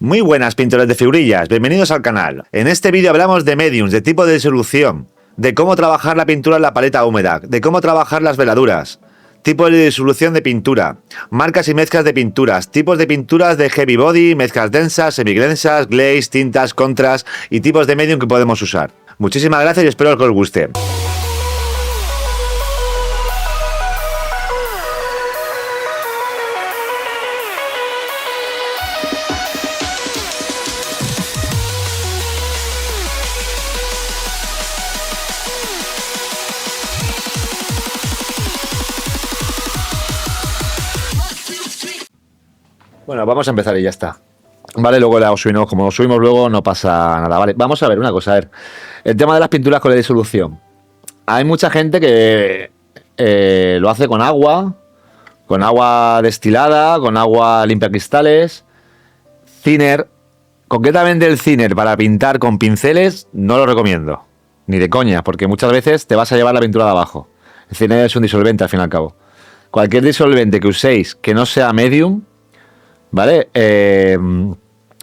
Muy buenas pintores de figurillas, bienvenidos al canal. En este vídeo hablamos de mediums, de tipo de disolución, de cómo trabajar la pintura en la paleta húmeda, de cómo trabajar las veladuras, tipo de disolución de pintura, marcas y mezclas de pinturas, tipos de pinturas de heavy body, mezclas densas, semidensas, glaze, tintas, contras y tipos de medium que podemos usar. Muchísimas gracias y espero que os guste. Bueno, vamos a empezar y ya está. Vale, luego la subimos, como lo subimos luego no pasa nada, vale. Vamos a ver una cosa, a ver. El tema de las pinturas con la disolución. Hay mucha gente que lo hace con agua destilada, con agua limpia cristales, thinner. Concretamente el thinner para pintar con pinceles no lo recomiendo, ni de coña, porque muchas veces te vas a llevar la pintura de abajo. El thinner es un disolvente al fin y al cabo. Cualquier disolvente que uséis que no sea medium, ¿vale?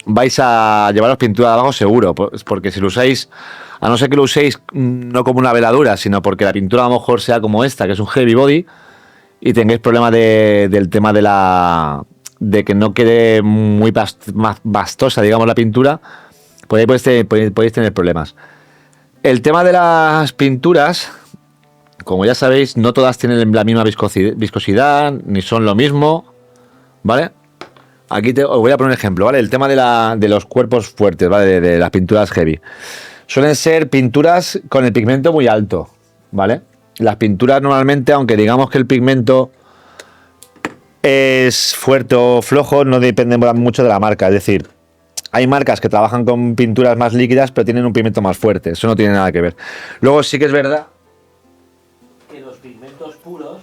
Vais a llevaros pintura de abajo seguro, porque si lo usáis, a no ser que lo uséis no como una veladura, sino porque la pintura a lo mejor sea como esta, que es un heavy body, y tengáis problemas del tema de que no quede muy más bastosa, digamos, la pintura, podéis tener problemas. El tema de las pinturas, como ya sabéis, no todas tienen la misma viscosidad, ni son lo mismo, ¿vale? Aquí os voy a poner un ejemplo, ¿vale? El tema de los cuerpos fuertes, ¿vale? De las pinturas heavy. Suelen ser pinturas con el pigmento muy alto, ¿vale? Las pinturas normalmente, aunque digamos que el pigmento es fuerte o flojo, no depende mucho de la marca. Es decir, hay marcas que trabajan con pinturas más líquidas, pero tienen un pigmento más fuerte. Eso no tiene nada que ver. Luego sí que es verdad que los pigmentos puros...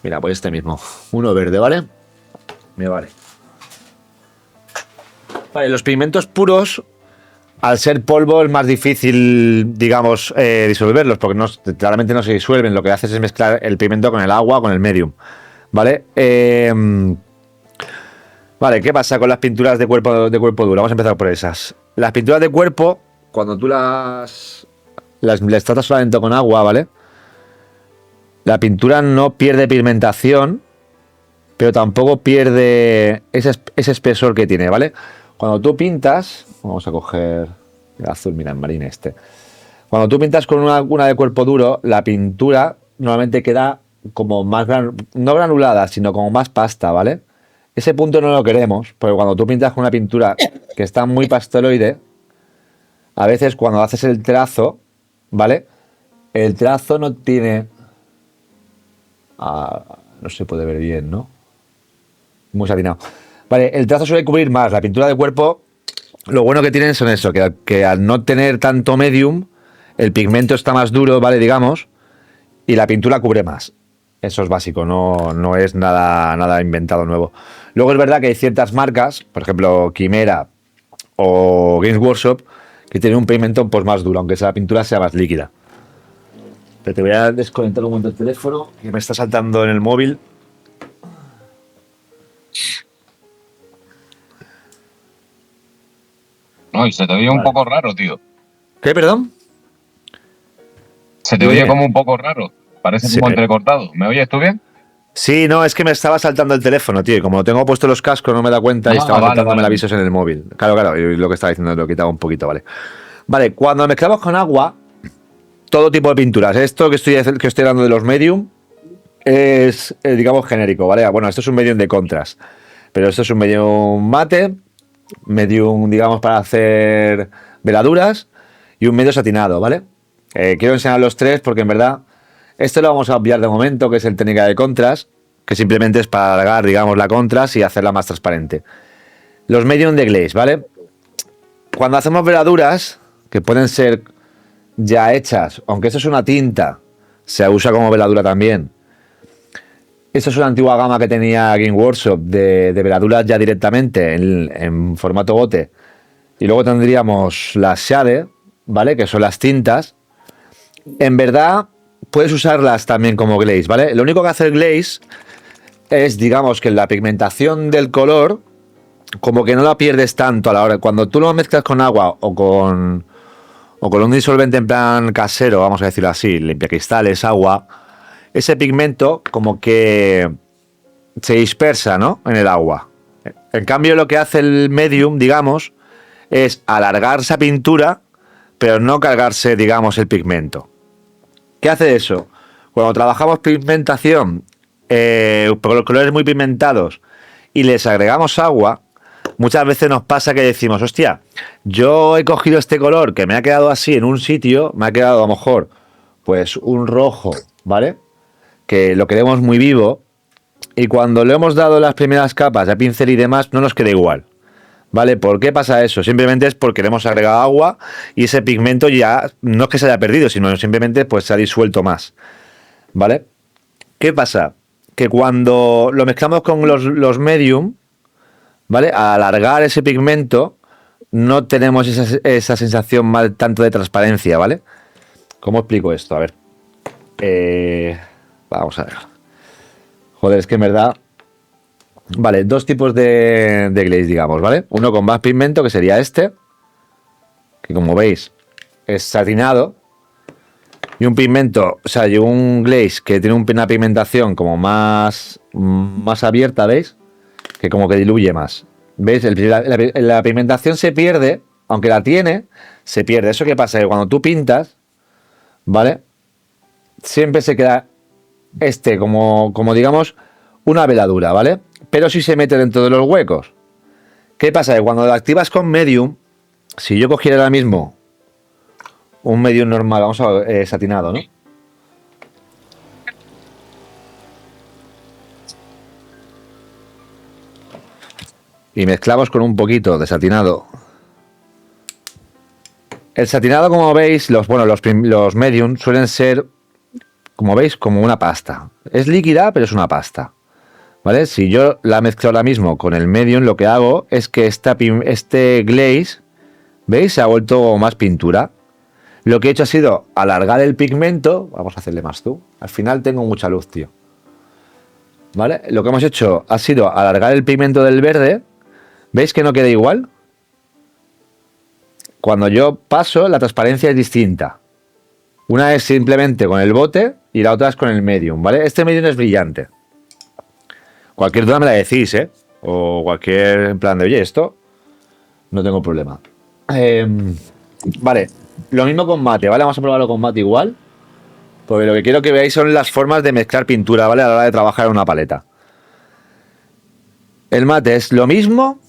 Mira, pues este mismo. Uno verde, ¿vale? Me vale. Vale, los pigmentos puros, al ser polvo, es más difícil, digamos, disolverlos, porque claramente no se disuelven. Lo que haces es mezclar el pigmento con el agua, con el medium, ¿vale? Vale, ¿qué pasa con las pinturas de cuerpo duro? Vamos a empezar por esas. Las pinturas de cuerpo, cuando tú las tratas solamente con agua, ¿vale? La pintura no pierde pigmentación, pero tampoco pierde ese espesor que tiene, ¿vale? Cuando tú pintas, vamos a coger el azul, mira, el marín este. Cuando tú pintas con una de cuerpo duro, la pintura normalmente queda como más, no granulada, sino como más pasta, ¿vale? Ese punto no lo queremos, porque cuando tú pintas con una pintura que está muy pasteloide, a veces cuando haces el trazo, ¿vale? El trazo no tiene... no se puede ver bien, ¿no? Muy satinado. Vale, el trazo suele cubrir más. La pintura de cuerpo, lo bueno que tienen son eso, que al no tener tanto medium, el pigmento está más duro, ¿vale? Digamos, y la pintura cubre más. Eso es básico, no es nada inventado nuevo. Luego es verdad que hay ciertas marcas, por ejemplo, Quimera o Games Workshop, que tienen un pigmento pues más duro, aunque la pintura sea más líquida. Pero te voy a desconectar un momento el teléfono, que me está saltando en el móvil. No, y se te oye un poco raro, tío. ¿Qué, perdón? Se te oye como un poco raro. Parece como entrecortado. ¿Me oyes tú bien? Sí, no, es que me estaba saltando el teléfono, tío. Y como tengo puesto los cascos, no me da cuenta y estaba saltándome el avisos en el móvil. Claro, y lo que estaba diciendo lo he quitado un poquito, ¿vale? Vale, cuando mezclamos con agua, todo tipo de pinturas. Esto que estoy hablando de los medium es, digamos, genérico, ¿vale? Bueno, esto es un medium de contrast, pero esto es un medium mate, medium, digamos, para hacer veladuras y un medio satinado, ¿vale? Quiero enseñar los tres porque en verdad esto lo vamos a obviar de momento, que es el técnica de contrast, que simplemente es para alargar, digamos, la contrast y hacerla más transparente. Los medium de glaze, ¿vale? Cuando hacemos veladuras, que pueden ser ya hechas, aunque esto es una tinta, se usa como veladura también. Esto es una antigua gama que tenía Game Workshop de veladuras ya directamente en formato bote. Y luego tendríamos las shade, ¿vale? Que son las tintas. En verdad, puedes usarlas también como glaze, ¿vale? Lo único que hace el glaze es, digamos, que la pigmentación del color, como que no la pierdes tanto a la hora. Cuando tú lo mezclas con agua o con un disolvente en plan casero, vamos a decirlo así, limpiacristales, agua, ese pigmento como que se dispersa, ¿no? En el agua. En cambio, lo que hace el medium, digamos, es alargar esa pintura, pero no cargarse, digamos, el pigmento. ¿Qué hace eso? Cuando trabajamos pigmentación por los colores muy pigmentados y les agregamos agua, muchas veces nos pasa que decimos, hostia, yo he cogido este color que me ha quedado así en un sitio, me ha quedado a lo mejor pues un rojo, ¿vale? Que lo queremos muy vivo y cuando le hemos dado las primeras capas de pincel y demás no nos queda igual. ¿Vale? ¿Por qué pasa eso? Simplemente es porque le hemos agregado agua y ese pigmento ya no es que se haya perdido, sino simplemente pues se ha disuelto más. ¿Vale? ¿Qué pasa? Que cuando lo mezclamos con los medium, ¿vale? Al alargar ese pigmento, no tenemos esa sensación mal tanto de transparencia, ¿vale? ¿Cómo explico esto? A ver. Vamos a ver. Joder, es que en verdad. Vale, dos tipos de glaze, digamos, ¿vale? Uno con más pigmento, que sería este, que como veis es satinado. Y un pigmento, o sea, y un glaze que tiene una pigmentación como más abierta, ¿veis? Que como que diluye más. ¿Veis? La pigmentación se pierde, aunque la tiene, se pierde. ¿Eso qué pasa? Que cuando tú pintas, ¿vale? Siempre se queda como digamos, una veladura, ¿vale? Pero si se mete dentro de los huecos. ¿Qué pasa? Que cuando lo activas con medium, si yo cogiera ahora mismo un medium normal, vamos a ver, satinado, ¿no? Y mezclamos con un poquito de satinado. El satinado, como veis, los medium suelen ser, como veis, como una pasta. Es líquida, pero es una pasta. ¿Vale? Si yo la mezclo ahora mismo con el medium, lo que hago es que este glaze, ¿veis? Se ha vuelto más pintura. Lo que he hecho ha sido alargar el pigmento. Vamos a hacerle más zoom. Al final tengo mucha luz, tío. ¿Vale? Lo que hemos hecho ha sido alargar el pigmento del verde. ¿Veis que no queda igual? Cuando yo paso, la transparencia es distinta. Una es simplemente con el bote y la otra es con el medium, ¿vale? Este medium es brillante. Cualquier duda me la decís, ¿eh? O cualquier en plan de, oye, esto no tengo problema. Vale, lo mismo con mate, ¿vale? Vamos a probarlo con mate igual. Porque lo que quiero que veáis son las formas de mezclar pintura, ¿vale? A la hora de trabajar en una paleta. El mate es lo mismo,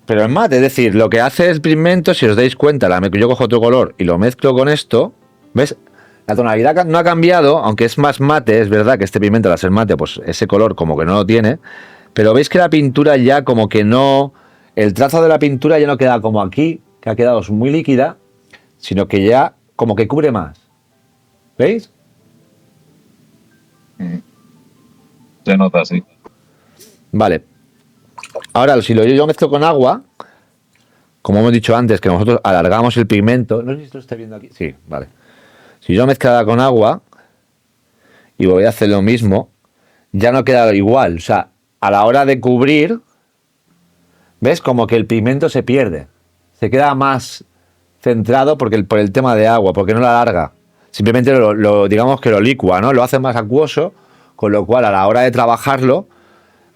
pero en mate, es decir, lo que hace el pigmento, si os dais cuenta, yo cojo otro color y lo mezclo con esto, ¿ves? La tonalidad no ha cambiado, aunque es más mate, es verdad que este pigmento al ser mate, pues ese color como que no lo tiene, pero veis que la pintura ya como que no, el trazo de la pintura ya no queda como aquí, que ha quedado muy líquida, sino que ya como que cubre más. ¿Veis? Se nota así. Vale. Ahora, si yo mezclo con agua, como hemos dicho antes, que nosotros alargamos el pigmento, no sé si esto está viendo aquí, sí, vale. Si yo mezclada con agua y voy a hacer lo mismo, ya no queda igual. O sea, a la hora de cubrir, ¿ves? Como que el pigmento se pierde. Se queda más centrado por el tema de agua, porque no la alarga. Simplemente digamos que lo licua, ¿no? Lo hace más acuoso, con lo cual a la hora de trabajarlo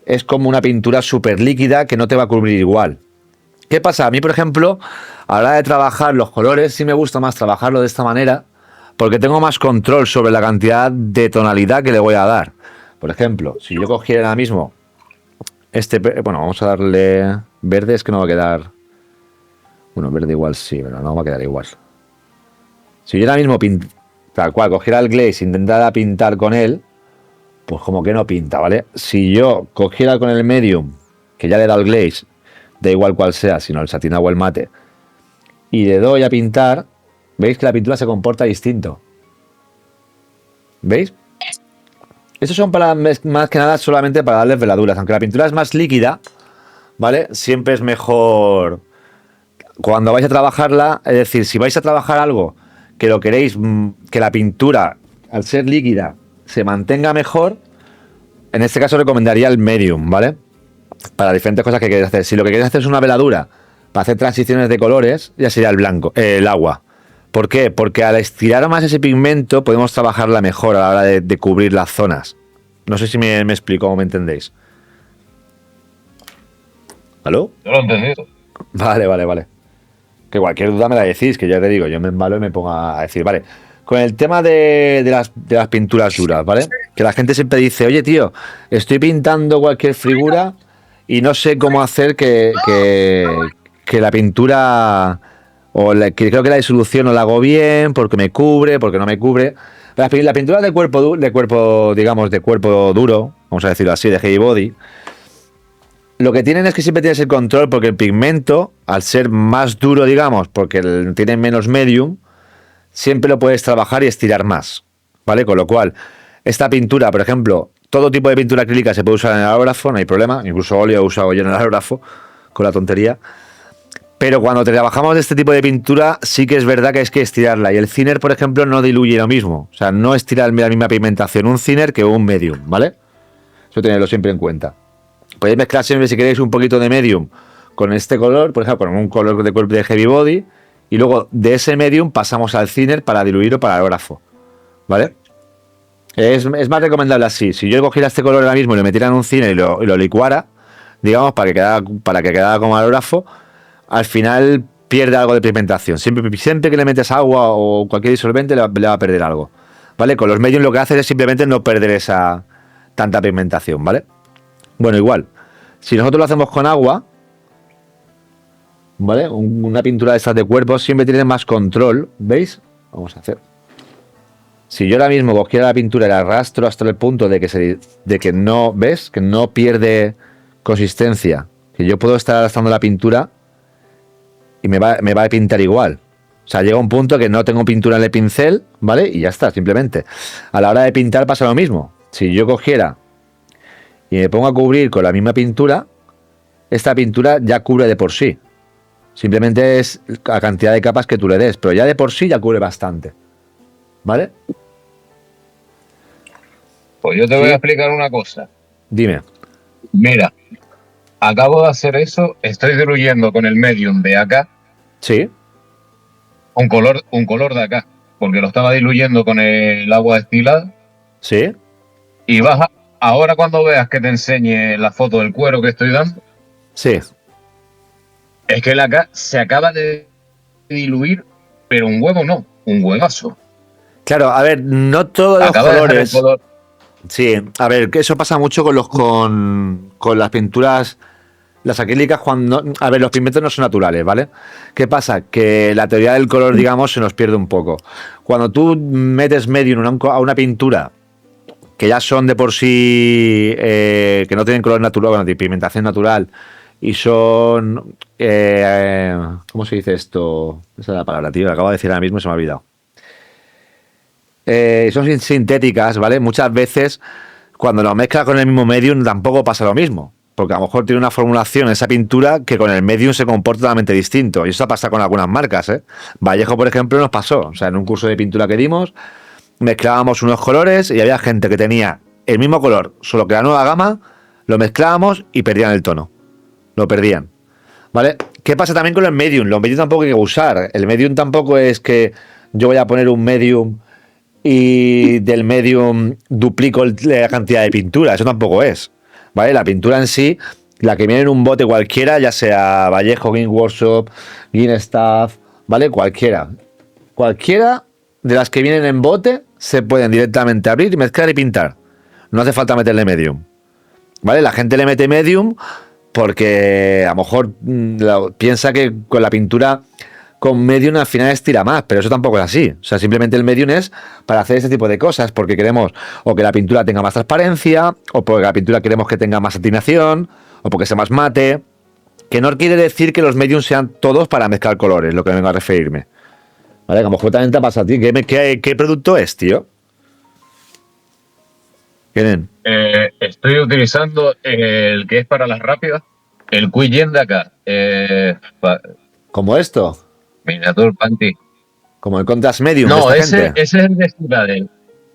es como una pintura súper líquida que no te va a cubrir igual. ¿Qué pasa? A mí, por ejemplo, a la hora de trabajar los colores, sí me gusta más trabajarlo de esta manera, porque tengo más control sobre la cantidad de tonalidad que le voy a dar. Por ejemplo, si yo cogiera ahora mismo bueno, vamos a darle verde, es que no va a quedar. Bueno, verde igual sí, pero no va a quedar igual. Si yo ahora mismo tal cual, cogiera el glaze e intentara pintar con él, pues como que no pinta, ¿vale? Si yo cogiera con el medium, que ya le he dado el glaze, da igual cual sea, sino el satinado o el mate, y le doy a pintar, veis que la pintura se comporta distinto. ¿Veis? Estos son más que nada solamente para darles veladuras. Aunque la pintura es más líquida, ¿vale? Siempre es mejor cuando vais a trabajarla. Es decir, si vais a trabajar algo que lo queréis, que la pintura, al ser líquida, se mantenga mejor, en este caso recomendaría el medium, ¿vale? Para diferentes cosas que queréis hacer. Si lo que queréis hacer es una veladura para hacer transiciones de colores, ya sería el blanco, el agua. ¿Por qué? Porque al estirar más ese pigmento podemos trabajarla mejor a la hora de cubrir las zonas. No sé si me explico o me entendéis. ¿Aló? Yo lo he entendido. Vale. Que cualquier duda me la decís, que ya te digo, yo me embalo y me pongo a decir, vale. Con el tema de las pinturas duras, ¿vale? Que la gente siempre dice, oye, tío, estoy pintando cualquier figura y no sé cómo hacer que la pintura, que creo que la disolución no la hago bien, porque me cubre, porque no me cubre. La pintura de cuerpo, digamos, de cuerpo duro, vamos a decirlo así, de heavy body, lo que tienen es que siempre tienes el control porque el pigmento, al ser más duro, digamos, porque tiene menos medium, siempre lo puedes trabajar y estirar más, ¿vale? Con lo cual, esta pintura, por ejemplo, todo tipo de pintura acrílica se puede usar en el aerógrafo, no hay problema, incluso óleo he usado yo en el aerógrafo, con la tontería. Pero cuando trabajamos de este tipo de pintura, sí que es verdad que hay que estirarla. Y el thinner, por ejemplo, no diluye lo mismo. O sea, no estira la misma pigmentación un thinner que un medium, ¿vale? Eso tenerlo siempre en cuenta. Podéis mezclar siempre, si queréis, un poquito de medium con este color, por ejemplo, con un color de cuerpo de heavy body, y luego de ese medium pasamos al thinner para diluirlo para el aerógrafo, ¿vale? Es más recomendable así. Si yo cogiera este color ahora mismo y lo metiera en un thinner y lo licuara, digamos, para que quedara como aerógrafo, al final pierde algo de pigmentación. Siempre que le metes agua o cualquier disolvente le va a perder algo, ¿vale? Con los medium lo que hace es simplemente no perder esa tanta pigmentación, ¿vale? Bueno, igual, si nosotros lo hacemos con agua, ¿vale? Una pintura de estas de cuerpo siempre tiene más control, ¿veis? Vamos a hacer. Si yo ahora mismo cogiera la pintura y la arrastro hasta el punto de que no, ¿ves? Que no pierde consistencia, que yo puedo estar arrastrando la pintura y me va a pintar igual. O sea, llega un punto que no tengo pintura en el pincel, ¿vale? Y ya está, simplemente. A la hora de pintar pasa lo mismo. Si yo cogiera y me pongo a cubrir con la misma pintura, esta pintura ya cubre de por sí. Simplemente es la cantidad de capas que tú le des, pero ya de por sí ya cubre bastante. ¿Vale? Pues yo te voy a explicar una cosa. Dime. Mira, acabo de hacer eso, estoy diluyendo con el medium de acá Sí. un color de acá, porque lo estaba diluyendo con el agua destilada. Sí. Y ahora cuando veas que te enseñe la foto del cuero que estoy dando, Sí. es que el acá se acaba de diluir, pero un huevo no, un huevazo. Claro, a ver, no todos los Acaba de dejar el colores. color. Sí, a ver, que eso pasa mucho con las pinturas, las acrílicas, cuando. A ver, los pigmentos no son naturales, ¿vale? ¿Qué pasa? Que la teoría del color, digamos, se nos pierde un poco. Cuando tú metes medium a una pintura que ya son de por sí, que no tienen color natural, bueno, de pigmentación natural, y son. ¿Cómo se dice esto? Esa es la palabra, tío, la acabo de decir ahora mismo y se me ha olvidado. Son sintéticas, ¿vale? Muchas veces, cuando lo mezclas con el mismo medium, tampoco pasa lo mismo. Porque a lo mejor tiene una formulación esa pintura que con el medium se comporta totalmente distinto. Y eso pasa con algunas marcas, ¿eh? Vallejo, por ejemplo, nos pasó. O sea, en un curso de pintura que dimos, mezclábamos unos colores y había gente que tenía el mismo color, solo que la nueva gama, lo mezclábamos y perdían el tono. Lo perdían. ¿Vale? ¿Qué pasa también con el medium? Los medium tampoco hay que usar. El medium tampoco es que yo voy a poner un medium y del medium duplico la cantidad de pintura. Eso tampoco es. ¿Vale? La pintura en sí, la que viene en un bote cualquiera, ya sea Vallejo, Game Workshop, Game Staff, ¿vale? Cualquiera. Cualquiera de las que vienen en bote se pueden directamente abrir, mezclar y pintar. No hace falta meterle medium. ¿Vale? La gente le mete medium porque a lo mejor piensa que con la pintura con medium al final estira más, pero eso tampoco es así. O sea, simplemente el medium es para hacer este tipo de cosas, porque queremos o que la pintura tenga más transparencia, o porque la pintura queremos que tenga más satinación, o porque sea más mate. Que no quiere decir que los mediums sean todos para mezclar colores, lo que vengo a referirme. Vale, como justamente pasa a ti. ¿Qué producto es, tío? ¿Quién? Estoy utilizando el que es para las rápidas, el Quick Gen de acá. ¿Como esto? Miniature Panty. Como el contrast medium de No, esta ese gente. es el de Citadel.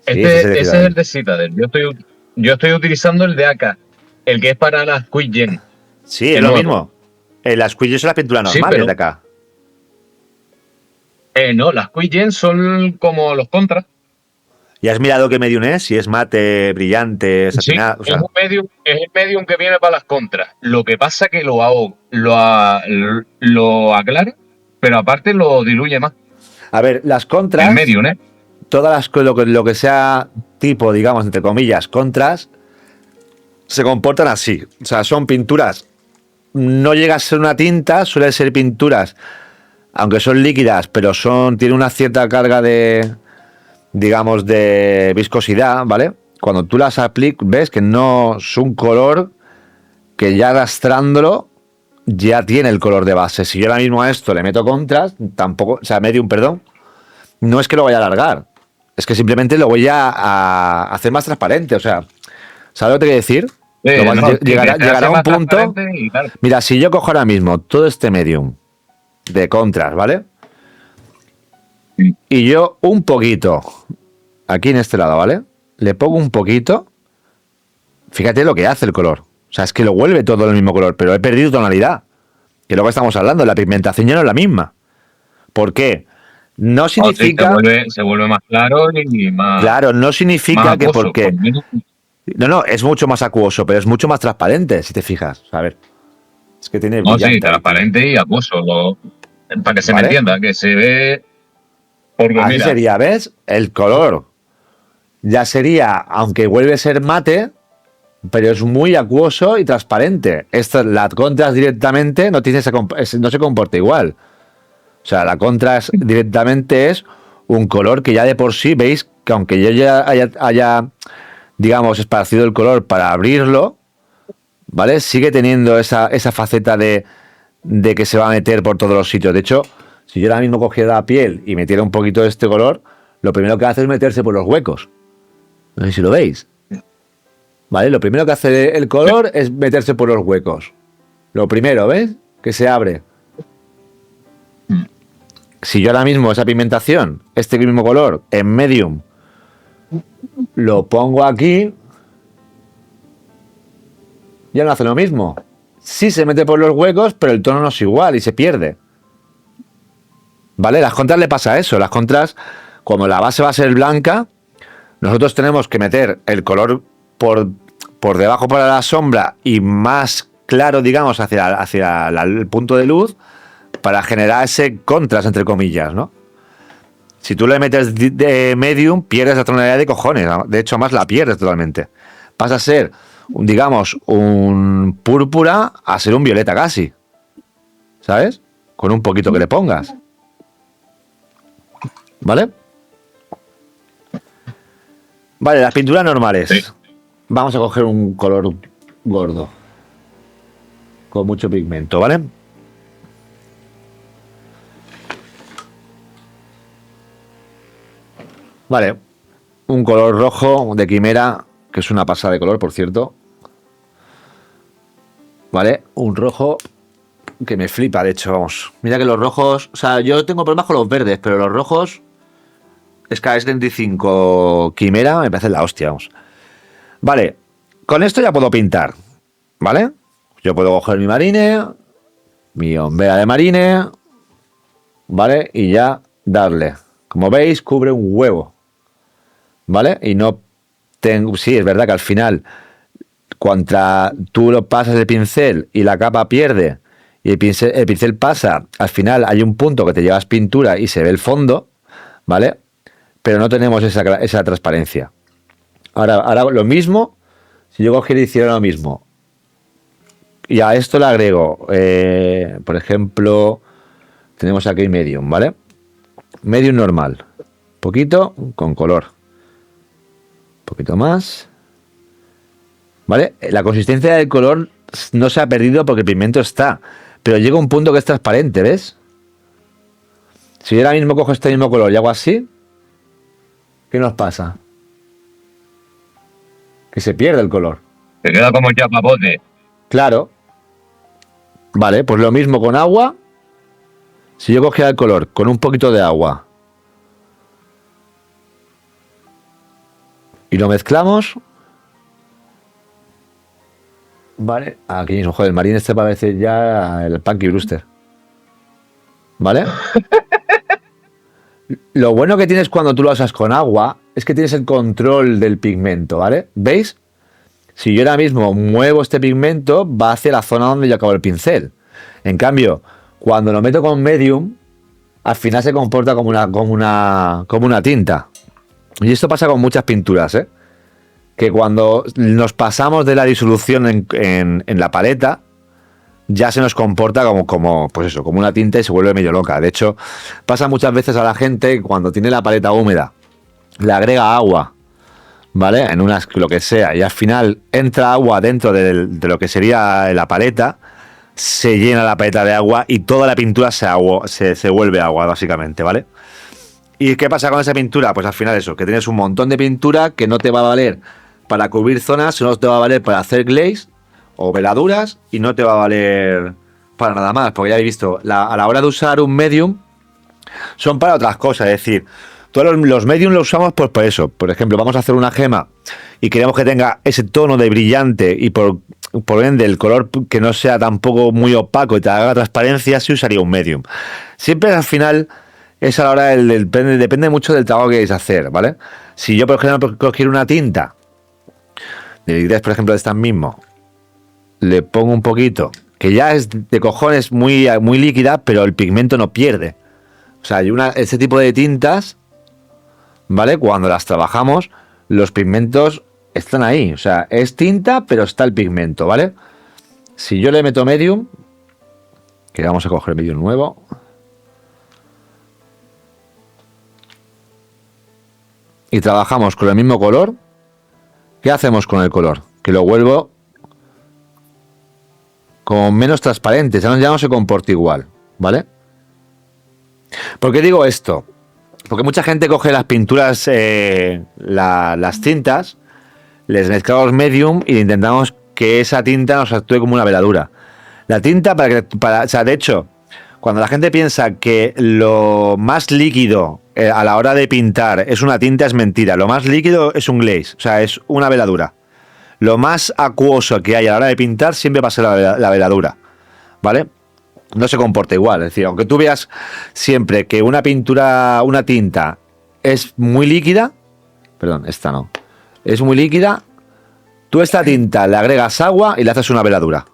Sí, ese es el de Ese es Citadel. el de Citadel. Yo estoy utilizando el de AK, el que es para las Quick Gen, Sí, es el lo nuevo. mismo. Las quillos son las pinturas Sí, normales pero de acá. no, las Quick Gen son como los contras. ¿Y has mirado qué medium es? Si es mate, brillante, Sí, satinado, o sea... es el medium que viene para las contras. Lo que pasa que lo aclara, pero aparte lo diluye más. A ver, las El contras, medium, ¿eh? todas lo que sea tipo, digamos, entre comillas, contras, se comportan así. O sea, son pinturas. No llega a ser una tinta, suelen ser pinturas, aunque son líquidas, pero tiene una cierta carga de, digamos, de viscosidad, ¿vale? Cuando tú las aplicas, ves que no es un color que ya arrastrándolo ya tiene el color de base. Si yo ahora mismo a esto le meto contrast, tampoco, o sea, medium, perdón, no es que lo vaya a alargar, es que simplemente lo voy a hacer más transparente. O sea, ¿sabes lo que te quiero decir? No, sí, que se Llegará hace a un más punto. transparente y tal. Mira, si yo cojo ahora mismo todo este medium de contrast, ¿vale? Sí. Y yo un poquito, aquí en este lado, ¿vale? Le pongo un poquito, fíjate lo que hace el color. O sea, es que lo vuelve todo el mismo color, pero he perdido tonalidad. Que es lo que estamos hablando, la pigmentación ya no es la misma. ¿Por qué? No Oh, sí, significa, se vuelve más claro y claro, no más significa que acuoso. Por porque... lo menos. No, no, es mucho más acuoso, pero es mucho más transparente, si te fijas. A ver, es que tiene No, sí, brillante ahí, tío. transparente y acuoso. Para que se me ¿Vale? entienda, que se ve. Porque Así mira, sería, ¿ves? El color ya sería, aunque vuelve a ser mate, pero es muy acuoso y transparente. Esta, la contrast directamente no, tiene no se comporta igual. O sea, la contrast directamente es un color que ya de por sí veis que aunque yo ya haya digamos, esparcido el color para abrirlo, ¿vale? Sigue teniendo esa faceta de que se va a meter por todos los sitios. De hecho, si yo ahora mismo cogiera la piel y metiera un poquito de este color, lo primero que hace es meterse por los huecos. No sé si lo veis. ¿Vale? Lo primero que hace el color es meterse por los huecos. Lo primero, ¿ves? Que se abre. Si yo ahora mismo esa pigmentación, este mismo color, en medium, lo pongo aquí, ya no hace lo mismo. Sí se mete por los huecos, pero el tono no es igual y se pierde. ¿Vale? Las contras le pasa eso. Las contras, como la base va a ser blanca, nosotros tenemos que meter el color por debajo para la sombra y más claro, digamos, hacia el punto de luz para generar ese contrast, entre comillas, ¿no? Si tú le metes de medium, pierdes la tonalidad de cojones. De hecho, más la pierdes totalmente. Pasa a ser, digamos, un púrpura a ser un violeta casi. ¿Sabes? Con un poquito que le pongas. ¿Vale? Vale, las pinturas normales. sí. Vamos a coger un color gordo. Con mucho pigmento, ¿vale? Vale. Un color rojo de quimera, que es una pasada de color, por cierto. ¿Vale? Un rojo que me flipa, de hecho, vamos. Mira que los rojos... O sea, yo tengo problemas con los verdes, pero los rojos... SK75 quimera me parece la hostia, vamos. Vale, con esto ya puedo pintar, ¿vale? Yo puedo coger mi marine, mi hombrea de marine, ¿vale? Y ya darle. Como veis, cubre un huevo, ¿vale? Y no tengo... Sí, es verdad que al final, contra tú lo pasas el pincel y la capa pierde, y el pincel pasa, al final hay un punto que te llevas pintura y se ve el fondo, ¿vale? Pero no tenemos esa transparencia. Ahora lo mismo, si yo cogiera y hiciera lo mismo, y a esto le agrego, por ejemplo, tenemos aquí medium, ¿vale? Medium normal, poquito con color, poquito más, ¿vale? La consistencia del color no se ha perdido porque el pigmento está, pero llega un punto que es transparente, ¿ves? Si yo ahora mismo cojo este mismo color y hago así, ¿qué nos pasa? Que se pierde el color. Se queda como el chapapote. Claro. Vale, pues lo mismo con agua. Si yo cogiera el color con un poquito de agua y lo mezclamos. Vale, aquí mismo, joder, el marín este parece ya el Punky Brewster. ¿Vale? Lo bueno que tienes cuando tú lo usas con agua es que tienes el control del pigmento, ¿vale? ¿Veis? Si yo ahora mismo muevo este pigmento, va hacia la zona donde yo acabo el pincel. En cambio, cuando lo meto con medium, al final se comporta como una tinta. Y esto pasa con muchas pinturas, ¿eh? Que cuando nos pasamos de la disolución en la paleta, ya se nos comporta pues eso, como una tinta y se vuelve medio loca. De hecho, pasa muchas veces a la gente cuando tiene la paleta húmeda, le agrega agua, ¿vale? En lo que sea, y al final entra agua dentro de lo que sería la paleta, se llena la paleta de agua y toda la pintura se vuelve agua, básicamente, ¿vale? ¿Y qué pasa con esa pintura? Pues al final eso, que tienes un montón de pintura que no te va a valer para cubrir zonas, sino te va a valer para hacer glaze o veladuras y no te va a valer para nada más, porque ya habéis visto, a la hora de usar un medium son para otras cosas, es decir, todos los medium los usamos pues por eso. Por ejemplo, vamos a hacer una gema y queremos que tenga ese tono de brillante y por ende el color que no sea tampoco muy opaco y te haga transparencia, sí usaría un medium. Siempre al final es a la hora depende mucho del trabajo que queréis hacer, ¿vale? Si yo por ejemplo quiero una tinta de Liquidez, por ejemplo, de estas mismo, le pongo un poquito, que ya es de cojones muy, muy líquida, pero el pigmento no pierde. O sea, hay ese tipo de tintas, ¿vale? Cuando las trabajamos, los pigmentos están ahí. O sea, es tinta, pero está el pigmento, ¿vale? Si yo le meto medium, que vamos a coger medium nuevo, y trabajamos con el mismo color, ¿qué hacemos con el color? Que lo vuelvo como menos transparente, ya no se comporta igual, ¿vale? ¿Por qué digo esto? Porque mucha gente coge las pinturas, las tintas, les mezclamos medium y intentamos que esa tinta nos actúe como una veladura. La tinta, o sea, de hecho, cuando la gente piensa que lo más líquido a la hora de pintar es una tinta, es mentira. Lo más líquido es un glaze, o sea, es una veladura. Lo más acuoso que hay a la hora de pintar siempre va a ser la veladura, ¿vale? No se comporta igual, es decir, aunque tú veas siempre que una pintura, una tinta es muy líquida, perdón, esta no, es muy líquida, tú a esta tinta le agregas agua y le haces una veladura.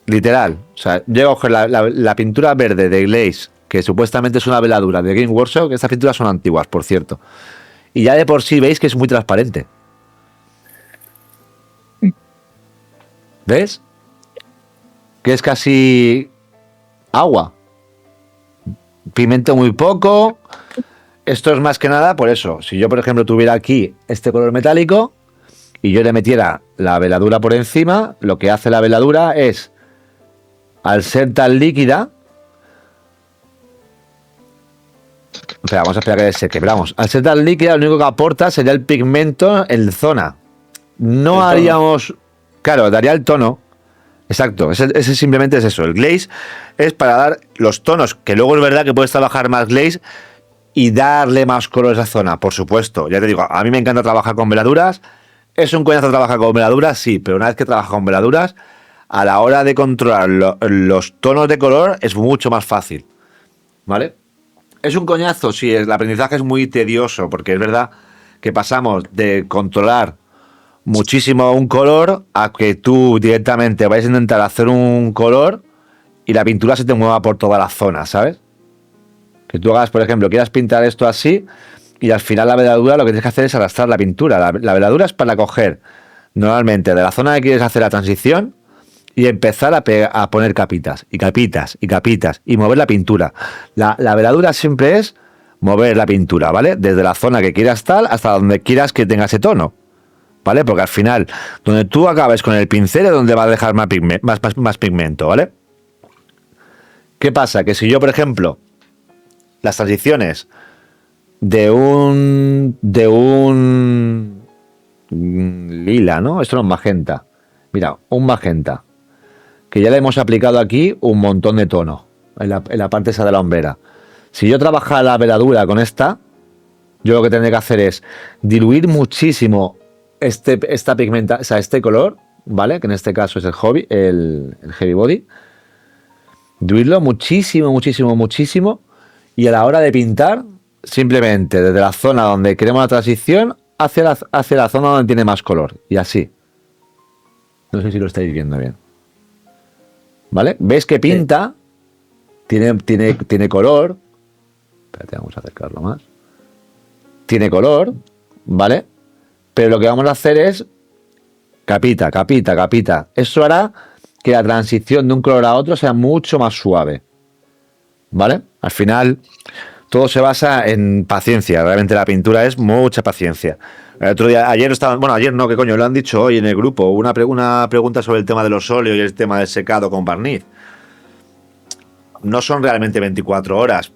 Literal, o sea, yo coger la pintura verde de Glaze, que supuestamente es una veladura de Game Workshop, que estas pinturas son antiguas, por cierto, y ya de por sí veis que es muy transparente. ¿Ves? Que es casi agua. Pigmento muy poco. Esto es más que nada por eso. Si yo, por ejemplo, tuviera aquí este color metálico y yo le metiera la veladura por encima, lo que hace la veladura es, al ser tan líquida... Espera, vamos a esperar que se quebramos. Al ser tan líquida, lo único que aporta sería el pigmento en zona. No haríamos... Claro, daría el tono. Exacto, ese simplemente es eso. El glaze es para dar los tonos, que luego es verdad que puedes trabajar más glaze y darle más color a esa zona, por supuesto. Ya te digo, a mí me encanta trabajar con veladuras. ¿Es un coñazo trabajar con veladuras? Sí, pero una vez que trabajas con veladuras, a la hora de controlar los tonos de color es mucho más fácil, ¿vale? ¿Es un coñazo? Sí, el aprendizaje es muy tedioso, porque es verdad que pasamos de controlar muchísimo un color a que tú directamente vayas a intentar hacer un color y la pintura se te mueva por toda la zona, ¿sabes? Que tú hagas, por ejemplo, quieras pintar esto así y al final la veladura lo que tienes que hacer es arrastrar la pintura. La veladura es para coger normalmente de la zona que quieres hacer la transición y empezar a poner capitas y capitas y capitas y mover la pintura. La veladura siempre es mover la pintura, ¿vale? Desde la zona que quieras tal hasta donde quieras que tenga ese tono, ¿vale? Porque al final, donde tú acabes con el pincel es donde va a dejar más pigmento, ¿vale? ¿Qué pasa? Que si yo, por ejemplo, las transiciones de un lila, ¿no? Esto no es magenta. Mira, un magenta, que ya le hemos aplicado aquí un montón de tono en la parte esa de la hombrera. Si yo trabajara la veladura con esta, yo lo que tendré que hacer es diluir muchísimo esta pigmenta, o sea, este color, ¿vale? Que en este caso es el heavy body. Diluirlo muchísimo, muchísimo, muchísimo. Y a la hora de pintar, simplemente desde la zona donde queremos la transición hacia la zona donde tiene más color. Y así. No sé si lo estáis viendo bien. ¿Vale? ¿Ves que pinta? Tiene color. Espérate, vamos a acercarlo más. Tiene color, ¿vale? Pero lo que vamos a hacer es capita, capita, capita. Eso hará que la transición de un color a otro sea mucho más suave, ¿vale? Al final, todo se basa en paciencia. Realmente la pintura es mucha paciencia. El otro día, ayer estaban, bueno, ayer no, ¿qué coño? Lo han dicho hoy en el grupo. Una pregunta sobre el tema de los óleos y el tema del secado con barniz. No son realmente 24 horas.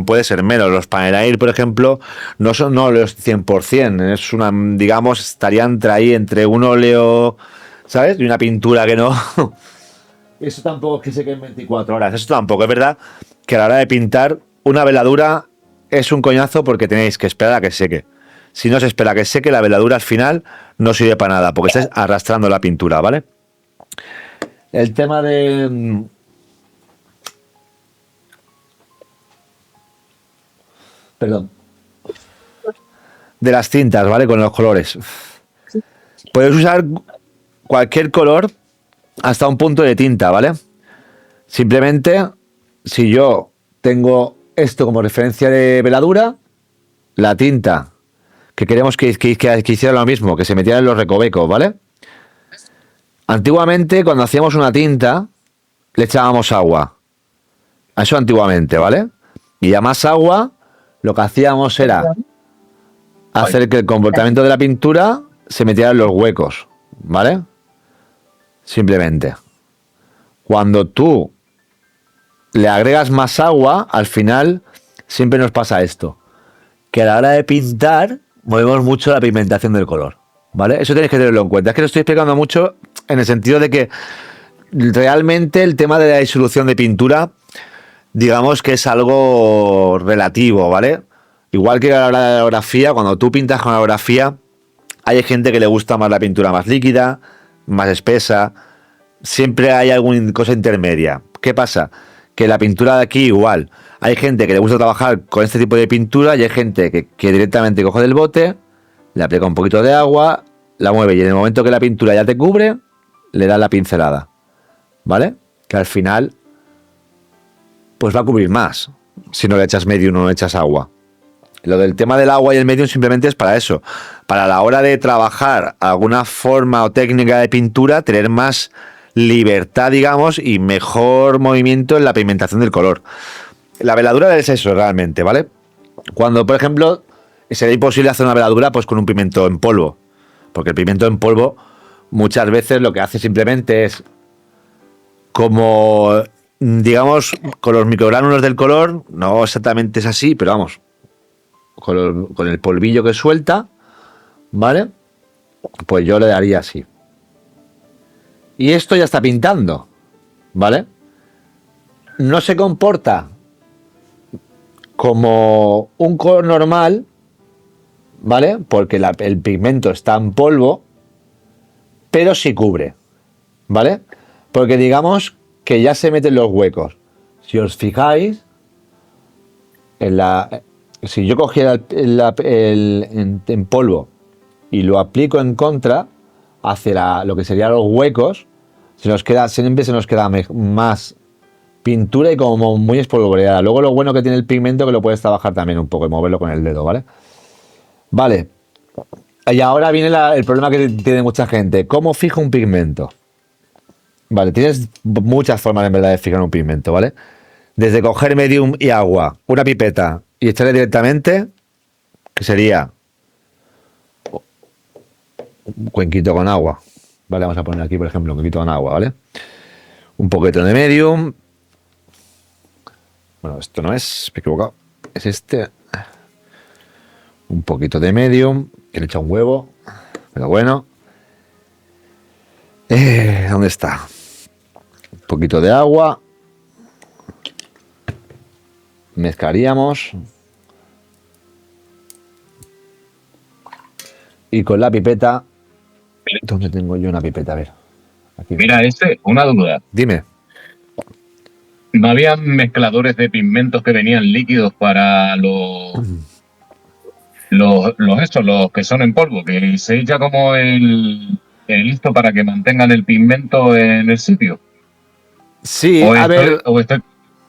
Puede ser menos. Los Panerai, por ejemplo, no son óleos 100%. Es una, digamos, estarían ahí entre un óleo, ¿sabes? Y una pintura que no. Eso tampoco es que se queden 24 horas. Eso tampoco. Es verdad que a la hora de pintar, una veladura es un coñazo porque tenéis que esperar a que seque. Si no se espera a que seque, la veladura al final no sirve para nada porque estáis arrastrando la pintura, ¿vale? El tema de. Perdón. De las tintas, ¿vale? Con los colores. Puedes usar cualquier color hasta un punto de tinta, ¿vale? Simplemente, si yo tengo esto como referencia de veladura, la tinta que queremos que hiciera lo mismo, que se metiera en los recovecos, ¿vale? Antiguamente, cuando hacíamos una tinta, le echábamos agua. Eso antiguamente, ¿vale? Y a más agua, lo que hacíamos era hacer que el comportamiento de la pintura se metiera en los huecos, ¿vale? Simplemente. Cuando tú le agregas más agua, al final siempre nos pasa esto. Que a la hora de pintar, movemos mucho la pigmentación del color, ¿vale? Eso tenéis que tenerlo en cuenta. Es que lo estoy explicando mucho en el sentido de que realmente el tema de la disolución de pintura, digamos que es algo relativo, ¿vale? Igual que a la hora de la aerografía, cuando tú pintas con aerografía, hay gente que le gusta más la pintura más líquida, más espesa. Siempre hay alguna cosa intermedia. ¿Qué pasa? Que la pintura de aquí igual. Hay gente que le gusta trabajar con este tipo de pintura y hay gente que directamente coge del bote, le aplica un poquito de agua, la mueve y en el momento que la pintura ya te cubre, le da la pincelada. ¿Vale? Que al final pues va a cubrir más si no le echas medium o no le echas agua. Lo del tema del agua y el medium simplemente es para eso. Para la hora de trabajar alguna forma o técnica de pintura, tener más libertad, digamos, y mejor movimiento en la pigmentación del color. La veladura es eso realmente, ¿vale? Cuando, por ejemplo, sería imposible hacer una veladura pues con un pigmento en polvo. Porque el pigmento en polvo muchas veces lo que hace simplemente es como, digamos, con los microgránulos del color, no exactamente es así, pero vamos, con el polvillo que suelta, ¿vale? Pues yo le daría así. Y esto ya está pintando, ¿vale? No se comporta como un color normal, ¿vale? Porque el pigmento está en polvo, pero sí cubre, ¿vale? Porque digamos que ya se meten los huecos. Si os fijáis, si yo cogiera en polvo y lo aplico en contra hacia lo que serían los huecos, siempre se nos queda más pintura y como muy espolvoreada. Luego lo bueno que tiene el pigmento que lo puedes trabajar también un poco y moverlo con el dedo, ¿vale? Vale. Y ahora viene el problema que tiene mucha gente. ¿Cómo fijo un pigmento? Vale, tienes muchas formas en verdad de fijar un pigmento, ¿vale? Desde coger medium y agua, una pipeta y echarle directamente, que sería un cuenquito con agua. Vale, vamos a poner aquí, por ejemplo, un cuenquito con agua, ¿vale? Un poquito de medium. Bueno, esto no es, me he equivocado. Es este. Un poquito de medium, que le echa un huevo, pero bueno. ¿Dónde está? Un poquito de agua. Mezclaríamos. y con la pipeta... ¿Dónde tengo yo una pipeta? A ver. Aquí. Mira, una duda. Dime. ¿No había mezcladores de pigmentos que venían líquidos para los que son en polvo, que se echa como el listo para que mantengan el pigmento en el sitio? Sí, a ver, O estoy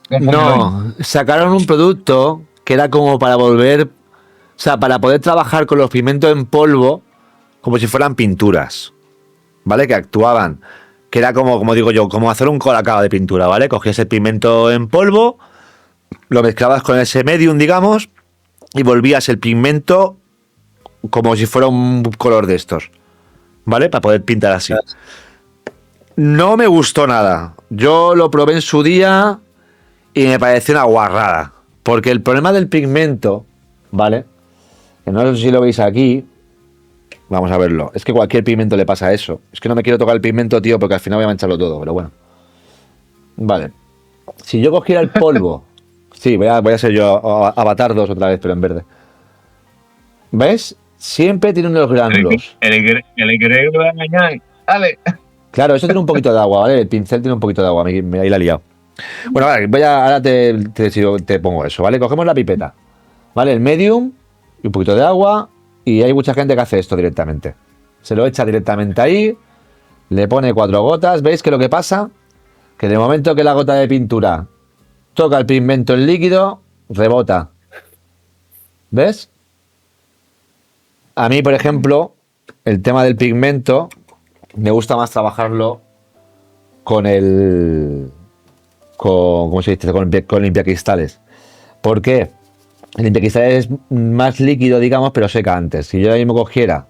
confundido yo. no, sacaron un producto que era como para volver, o sea, para poder trabajar con los pigmentos en polvo como si fueran pinturas, ¿vale? Que actuaban, que era como digo yo, como hacer un colacao de pintura, ¿vale? Cogías el pigmento en polvo, lo mezclabas con ese medium, digamos, y volvías el pigmento como si fuera un color de estos, ¿vale? Para poder pintar así. No me gustó nada. Yo lo probé en su día y me pareció una guarrada. Porque el problema del pigmento, ¿vale? Que no sé si lo veis aquí. Vamos a verlo. Es que cualquier pigmento le pasa eso. Es que no me quiero tocar el pigmento, tío, porque al final voy a mancharlo todo, pero bueno. Vale. Si yo cogiera el polvo. Sí, voy a ser yo Avatar 2 otra vez, pero en verde. ¿Ves? Siempre tiene unos gránulos. El que va a engañar. Dale. Claro, eso tiene un poquito de agua, ¿vale? El pincel tiene un poquito de agua. Ahí la he liado. Bueno, vale, ahora te pongo eso, ¿vale? Cogemos la pipeta, ¿vale? El medium y un poquito de agua. Y hay mucha gente que hace esto directamente. Se lo echa directamente ahí, le pone 4 gotas. ¿Veis que lo que pasa? Que en el momento que la gota de pintura toca el pigmento en líquido, rebota. ¿Ves? A mí, por ejemplo, el tema del pigmento me gusta más trabajarlo con ¿cómo se dice? Con limpiacristales. ¿Por qué? El limpiacristales es más líquido, digamos, pero seca antes. Si yo ahora mismo cogiera,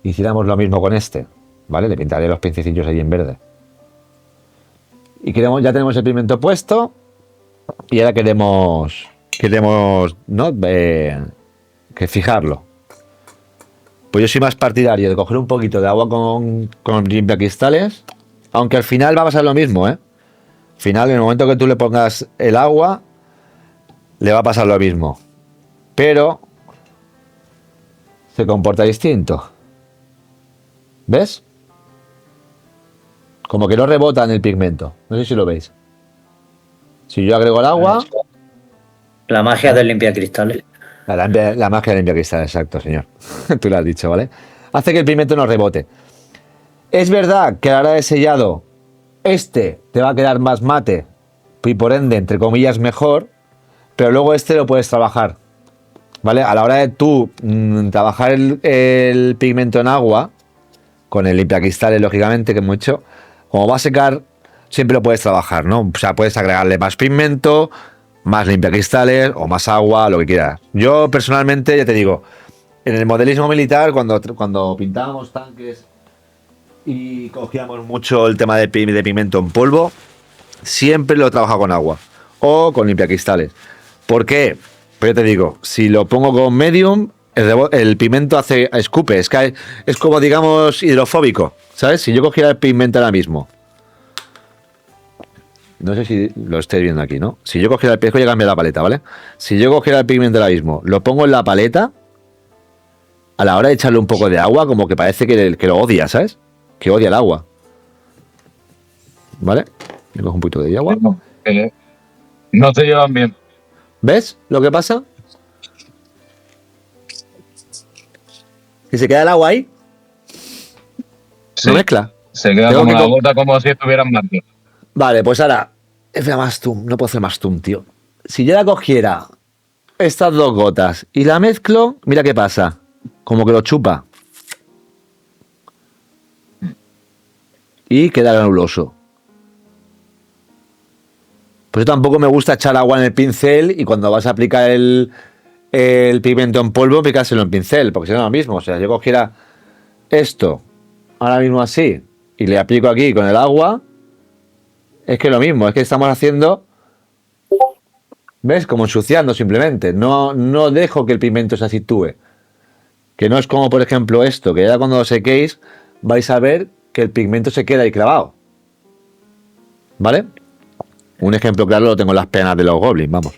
hiciéramos lo mismo con este, ¿vale? Le pintaré los pincecillos ahí en verde. Y ya tenemos el pigmento puesto. Y ahora queremos ¿no? Que fijarlo. Pues yo soy más partidario de coger un poquito de agua con limpiacristales. Aunque al final va a pasar lo mismo, ¿eh? Al final, en el momento que tú le pongas el agua, le va a pasar lo mismo. Pero se comporta distinto. ¿Ves? Como que no rebota en el pigmento. No sé si lo veis. Si yo agrego el agua... La magia del limpiacristales. La magia del limpiacristal, exacto, señor. Tú lo has dicho, ¿vale? Hace que el pigmento no rebote. Es verdad que a la hora de sellado, este te va a quedar más mate y por ende, entre comillas, mejor, pero luego este lo puedes trabajar, ¿vale? A la hora de tú trabajar el pigmento en agua, con el limpiacristales, lógicamente, que hemos hecho, como va a secar, siempre lo puedes trabajar, ¿no? O sea, puedes agregarle más pigmento, más limpiacristales o más agua, lo que quieras. Yo, personalmente, ya te digo, en el modelismo militar, cuando pintábamos tanques y cogíamos mucho el tema de pigmento en polvo, siempre lo he trabajado con agua o con limpiacristales. ¿Por qué? Pues yo te digo, si lo pongo con medium, el pigmento escupe, es como, digamos, hidrofóbico, ¿sabes? Si yo cogiera el pigmento ahora mismo, no sé si lo estáis viendo aquí, ¿no? Si yo cogiera el pigmento, voy a cambiar la paleta, ¿vale? Si yo cogiera el pigmento ahora mismo, lo pongo en la paleta, a la hora de echarle un poco de agua, como que parece que lo odia, ¿sabes? Que odia el agua. ¿Vale? Le cojo un poquito de agua. No se llevan bien. ¿Ves lo que pasa? Si se queda el agua ahí, Sí, ¿no mezcla? se queda como la gota, como si estuvieran mal. Vale, pues ahora, más zoom, no puedo hacer más zoom, tío. Si yo la cogiera estas 2 gotas y la mezclo, mira qué pasa. Como que lo chupa. Y queda granuloso. Pues yo tampoco me gusta echar agua en el pincel y cuando vas a aplicar el pigmento en polvo, aplicárselo en pincel, porque si no es lo mismo. O sea, yo cogiera esto ahora mismo así y le aplico aquí con el agua, es que lo mismo, es que estamos haciendo, ¿ves? Como ensuciando simplemente. No dejo que el pigmento se asitúe. Que no es como, por ejemplo, esto, que ya cuando lo sequéis vais a ver que el pigmento se queda ahí clavado. ¿Vale? Un ejemplo claro lo tengo en las penas de los goblins, vamos.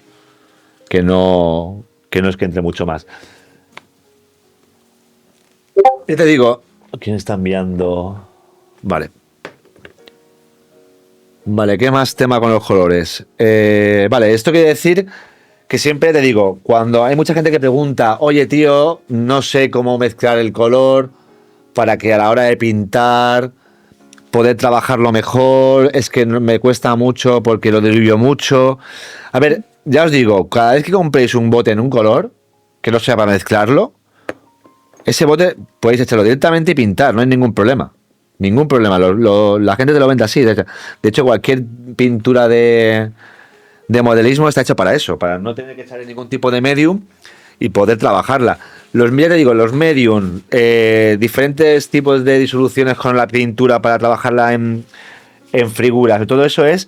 Que no es que entre mucho más. Ya te digo, ¿quién está enviando? Vale. Vale, ¿qué más tema con los colores? Vale, esto quiere decir que siempre te digo, cuando hay mucha gente que pregunta, oye tío, no sé cómo mezclar el color para que a la hora de pintar poder trabajarlo mejor, es que me cuesta mucho porque lo diluyo mucho. A ver, ya os digo, cada vez que compréis un bote en un color, que no sea para mezclarlo, ese bote podéis echarlo directamente y pintar, no hay ningún problema. Ningún problema, la gente te lo vende así. De hecho, cualquier pintura de modelismo está hecho para eso, para no tener que echar en ningún tipo de medium y poder trabajarla. Ya te digo, los medium, diferentes tipos de disoluciones con la pintura para trabajarla en figuras, todo eso es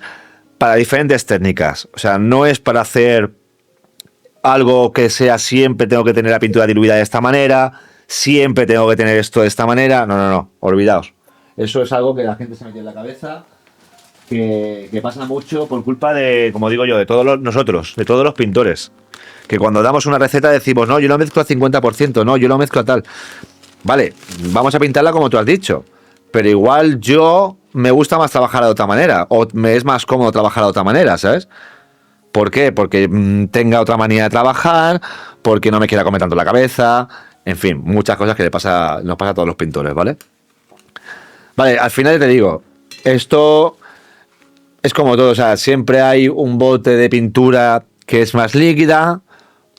para diferentes técnicas. O sea, no es para hacer algo que sea siempre tengo que tener la pintura diluida de esta manera, siempre tengo que tener esto de esta manera. No, olvidaos. Eso es algo que la gente se mete en la cabeza, que pasa mucho por culpa de, como digo yo, de nosotros, de todos los pintores. Que cuando damos una receta decimos, no, yo lo mezclo al 50%, no, yo lo mezclo a tal. Vale, vamos a pintarla como tú has dicho. Pero igual yo me gusta más trabajar de otra manera, o me es más cómodo trabajar de otra manera, ¿sabes? ¿Por qué? Porque tenga otra manera de trabajar, porque no me quiera comer tanto la cabeza, en fin, muchas cosas que nos pasa a todos los pintores, ¿vale? Vale, al final te digo, esto es como todo, o sea, siempre hay un bote de pintura que es más líquida,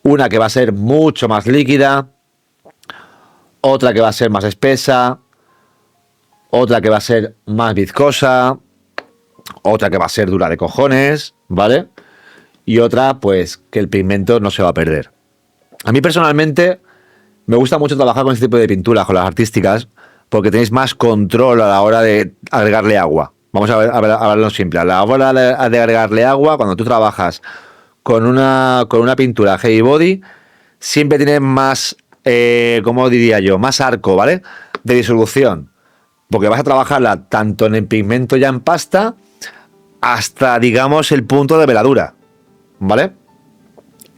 una que va a ser mucho más líquida, otra que va a ser más espesa, otra que va a ser más viscosa, otra que va a ser dura de cojones, ¿vale? Y otra, pues, que el pigmento no se va a perder. A mí personalmente me gusta mucho trabajar con este tipo de pinturas, con las artísticas, porque tenéis más control a la hora de agregarle agua. Vamos a verlo simple. A la hora de agregarle agua, cuando tú trabajas con una pintura heavy body, siempre tienes más, ¿cómo diría yo? Más arco, ¿vale? De disolución. Porque vas a trabajarla tanto en el pigmento ya en pasta hasta, digamos, el punto de veladura, ¿vale?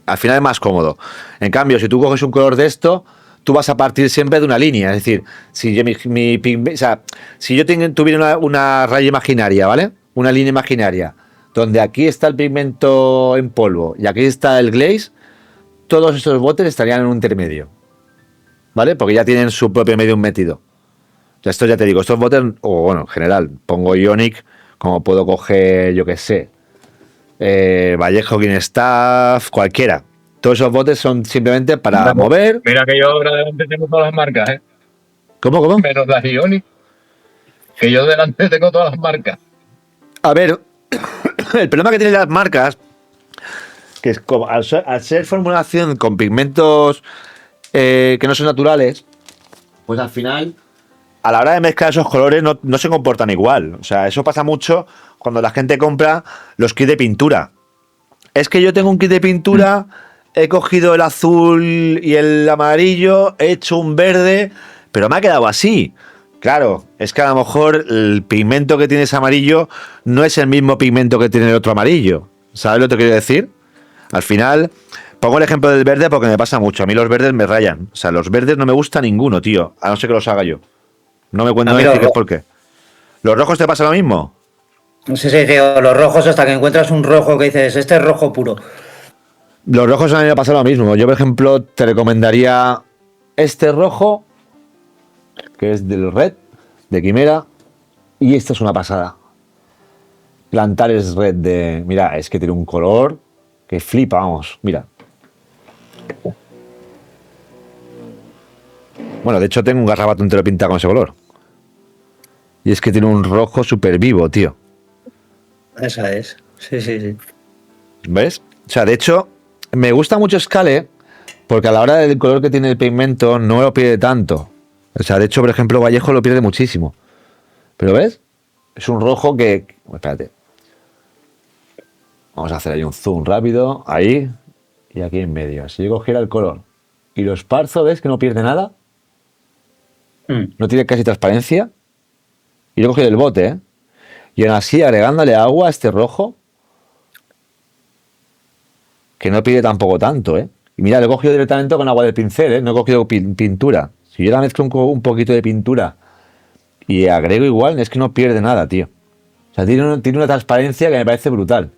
Al final es más cómodo. En cambio, si tú coges un color de esto, tú vas a partir siempre de una línea. Es decir, si yo, o sea, si yo tuviera una raya imaginaria, ¿vale? Una línea imaginaria, donde aquí está el pigmento en polvo y aquí está el glaze, todos estos botes estarían en un intermedio, ¿vale? Porque ya tienen su propio medium metido. Esto ya te digo, estos botes, o bueno, en general, pongo Ionic, como puedo coger, yo qué sé, Vallejo Green Staff, cualquiera. Todos esos botes son simplemente para mover. Mira que yo ahora delante tengo todas las marcas, ¿eh? ¿Cómo? Menos las Ionic. Que yo delante tengo todas las marcas. A ver, el problema que tienen las marcas, que es como, al ser formulación con pigmentos que no son naturales, pues al final, a la hora de mezclar esos colores no se comportan igual. O sea, eso pasa mucho cuando la gente compra los kits de pintura. Es que yo tengo un kit de pintura, he cogido el azul y el amarillo, he hecho un verde, pero me ha quedado así. Claro, es que a lo mejor el pigmento que tienes amarillo no es el mismo pigmento que tiene el otro amarillo. ¿Sabes lo que quiero decir? Al final, pongo el ejemplo del verde porque me pasa mucho. A mí los verdes me rayan. O sea, los verdes no me gusta ninguno, tío. A no ser que los haga yo. No me cuento decir que es por qué. ¿Los rojos te pasa lo mismo? No sé si tío, los rojos hasta que encuentras un rojo que dices, este es rojo puro. Los rojos a mí me pasa lo mismo. Yo, por ejemplo, te recomendaría este rojo, que es del Red, de Quimera, y esta es una pasada. Plantares Red de... Mira, es que tiene un color que flipa, vamos, mira. Bueno, de hecho tengo un garrapato entero pintado con ese color. Y es que tiene un rojo súper vivo, tío. Esa es, sí. ¿Ves? O sea, de hecho, me gusta mucho Scale porque a la hora del color que tiene el pigmento no lo pierde tanto. O sea, de hecho, por ejemplo, Vallejo lo pierde muchísimo. Pero ¿ves? Es un rojo que... Espérate. Vamos a hacer ahí un zoom rápido. Ahí. Y aquí en medio. Si yo cogiera el color y lo esparzo, ¿ves que no pierde nada? No tiene casi transparencia. Y yo he cogido el bote, ¿eh? Y aún así, agregándole agua a este rojo, que no pide tampoco tanto, ¿eh? Y mira, lo he cogido directamente con agua del pincel, ¿eh? No he cogido pintura. Si yo la mezclo un poquito de pintura y agrego igual, es que no pierde nada, tío. O sea, tiene una transparencia que me parece brutal.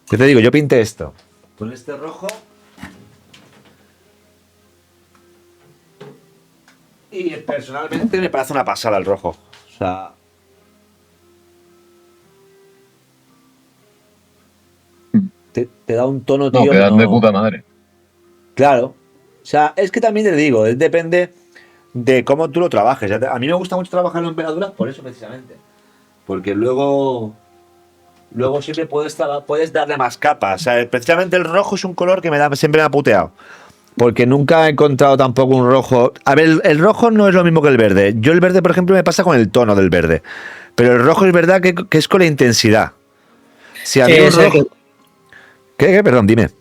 Yo te digo, yo pinté esto con este rojo y personalmente me parece una pasada el rojo. O sea, te da un tono, tío. No, quedan de puta madre. Claro. O sea, es que también te digo, depende de cómo tú lo trabajes. A mí me gusta mucho trabajar en veladuras por eso precisamente. Porque luego siempre puedes darle más capas. O sea, precisamente el rojo es un color que siempre me ha puteado. Porque nunca he encontrado tampoco un rojo. A ver, el rojo no es lo mismo que el verde. Yo el verde, por ejemplo, me pasa con el tono del verde. Pero el rojo es verdad que es con la intensidad. Si a mí un rojo... ¿Qué? Perdón, dime.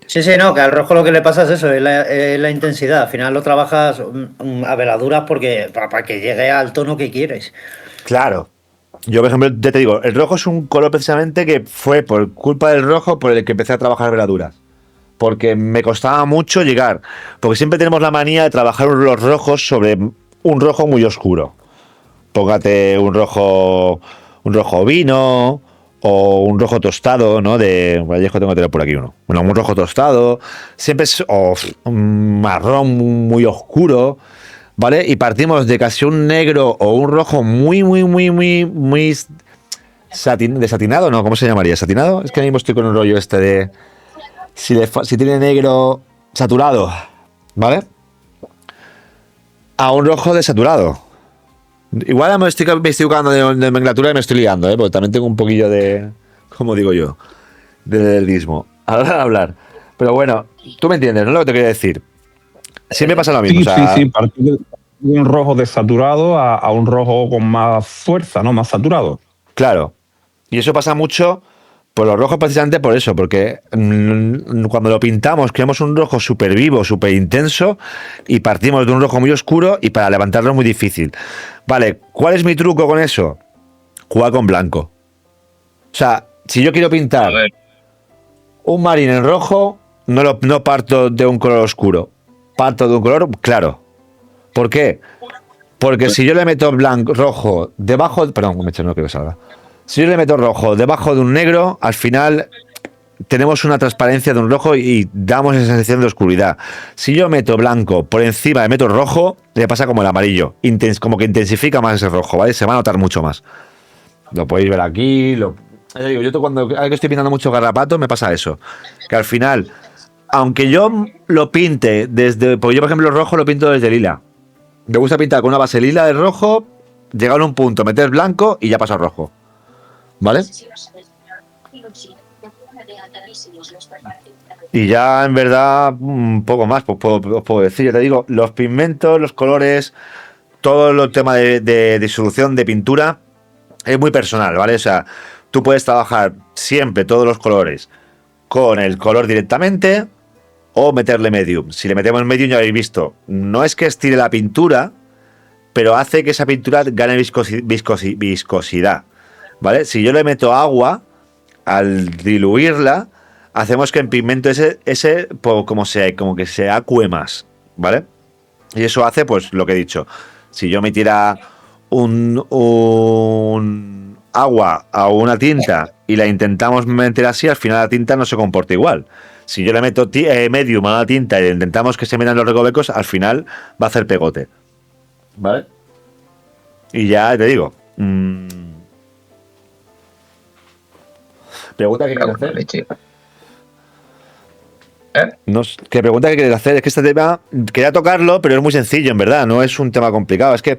Sí, no, que al rojo lo que le pasa es eso, es la intensidad. Al final lo trabajas a veladuras para que llegue al tono que quieres. Claro. Yo, por ejemplo, ya te digo, el rojo es un color precisamente que fue por culpa del rojo por el que empecé a trabajar veladuras. Porque me costaba mucho llegar. Porque siempre tenemos la manía de trabajar los rojos sobre un rojo muy oscuro. Póngate un rojo vino o un rojo tostado, ¿no? De Vallejo tengo que tener por aquí uno. Bueno, un rojo tostado. Siempre es un marrón muy oscuro, ¿vale? Y partimos de casi un negro o un rojo muy desatinado, ¿no? ¿Cómo se llamaría? ¿Satinado? Es que ahora mismo estoy con un rollo este de... Si tiene negro saturado, ¿vale? A un rojo desaturado. Igual me estoy equivocando de nomenclatura y me estoy liando, ¿eh? Porque también tengo un poquillo de... ¿Cómo digo yo? De dedismo. Hablar. Pero bueno, tú me entiendes, ¿no? Lo que te quería decir. Siempre pasa lo mismo. Sí, o sea, sí. Partir de un rojo desaturado a un rojo con más fuerza, ¿no? Más saturado. Claro. Y eso pasa mucho por los rojos precisamente por eso, porque cuando lo pintamos queremos un rojo súper vivo, súper intenso y partimos de un rojo muy oscuro y para levantarlo es muy difícil. Vale, ¿cuál es mi truco con eso? Jugar con blanco. O sea, si yo quiero pintar un marín en rojo, no parto de un color oscuro, parto de un color claro. ¿Por qué? Porque si yo le meto rojo debajo... Perdón, no quiero que salga. Si yo le meto rojo debajo de un negro, al final tenemos una transparencia de un rojo y damos esa sensación de oscuridad. Si yo meto blanco por encima y meto rojo, le pasa como el amarillo. Como que intensifica más ese rojo, ¿vale? Se va a notar mucho más. Lo podéis ver aquí. Yo cuando estoy pintando mucho garrapato me pasa eso. Que al final, aunque yo lo pinte desde... Porque yo, por ejemplo, el rojo lo pinto desde lila. Me gusta pintar con una base lila de rojo, llegar a un punto, meter blanco y ya pasa rojo. ¿Vale? Y ya en verdad un poco más os puedo decir. Ya te digo, los pigmentos, los colores, todo el tema de disolución de pintura es muy personal, ¿vale? O sea, tú puedes trabajar siempre todos los colores con el color directamente o meterle medium. Si le metemos medium ya habéis visto, no es que estire la pintura, pero hace que esa pintura gane viscosidad. ¿Vale? Si yo le meto agua, al diluirla, hacemos que el pigmento ese como que se acue más, ¿vale? Y eso hace, pues, lo que he dicho. Si yo metiera un agua a una tinta y la intentamos meter así, al final la tinta no se comporta igual. Si yo le meto medium a la tinta y intentamos que se metan los recovecos, al final va a hacer pegote. ¿Vale? Y ya te digo... Pregunta que quieres hacer. ¿Qué pregunta que quieres hacer? Es que este tema quería tocarlo, pero es muy sencillo, en verdad. No es un tema complicado. Es que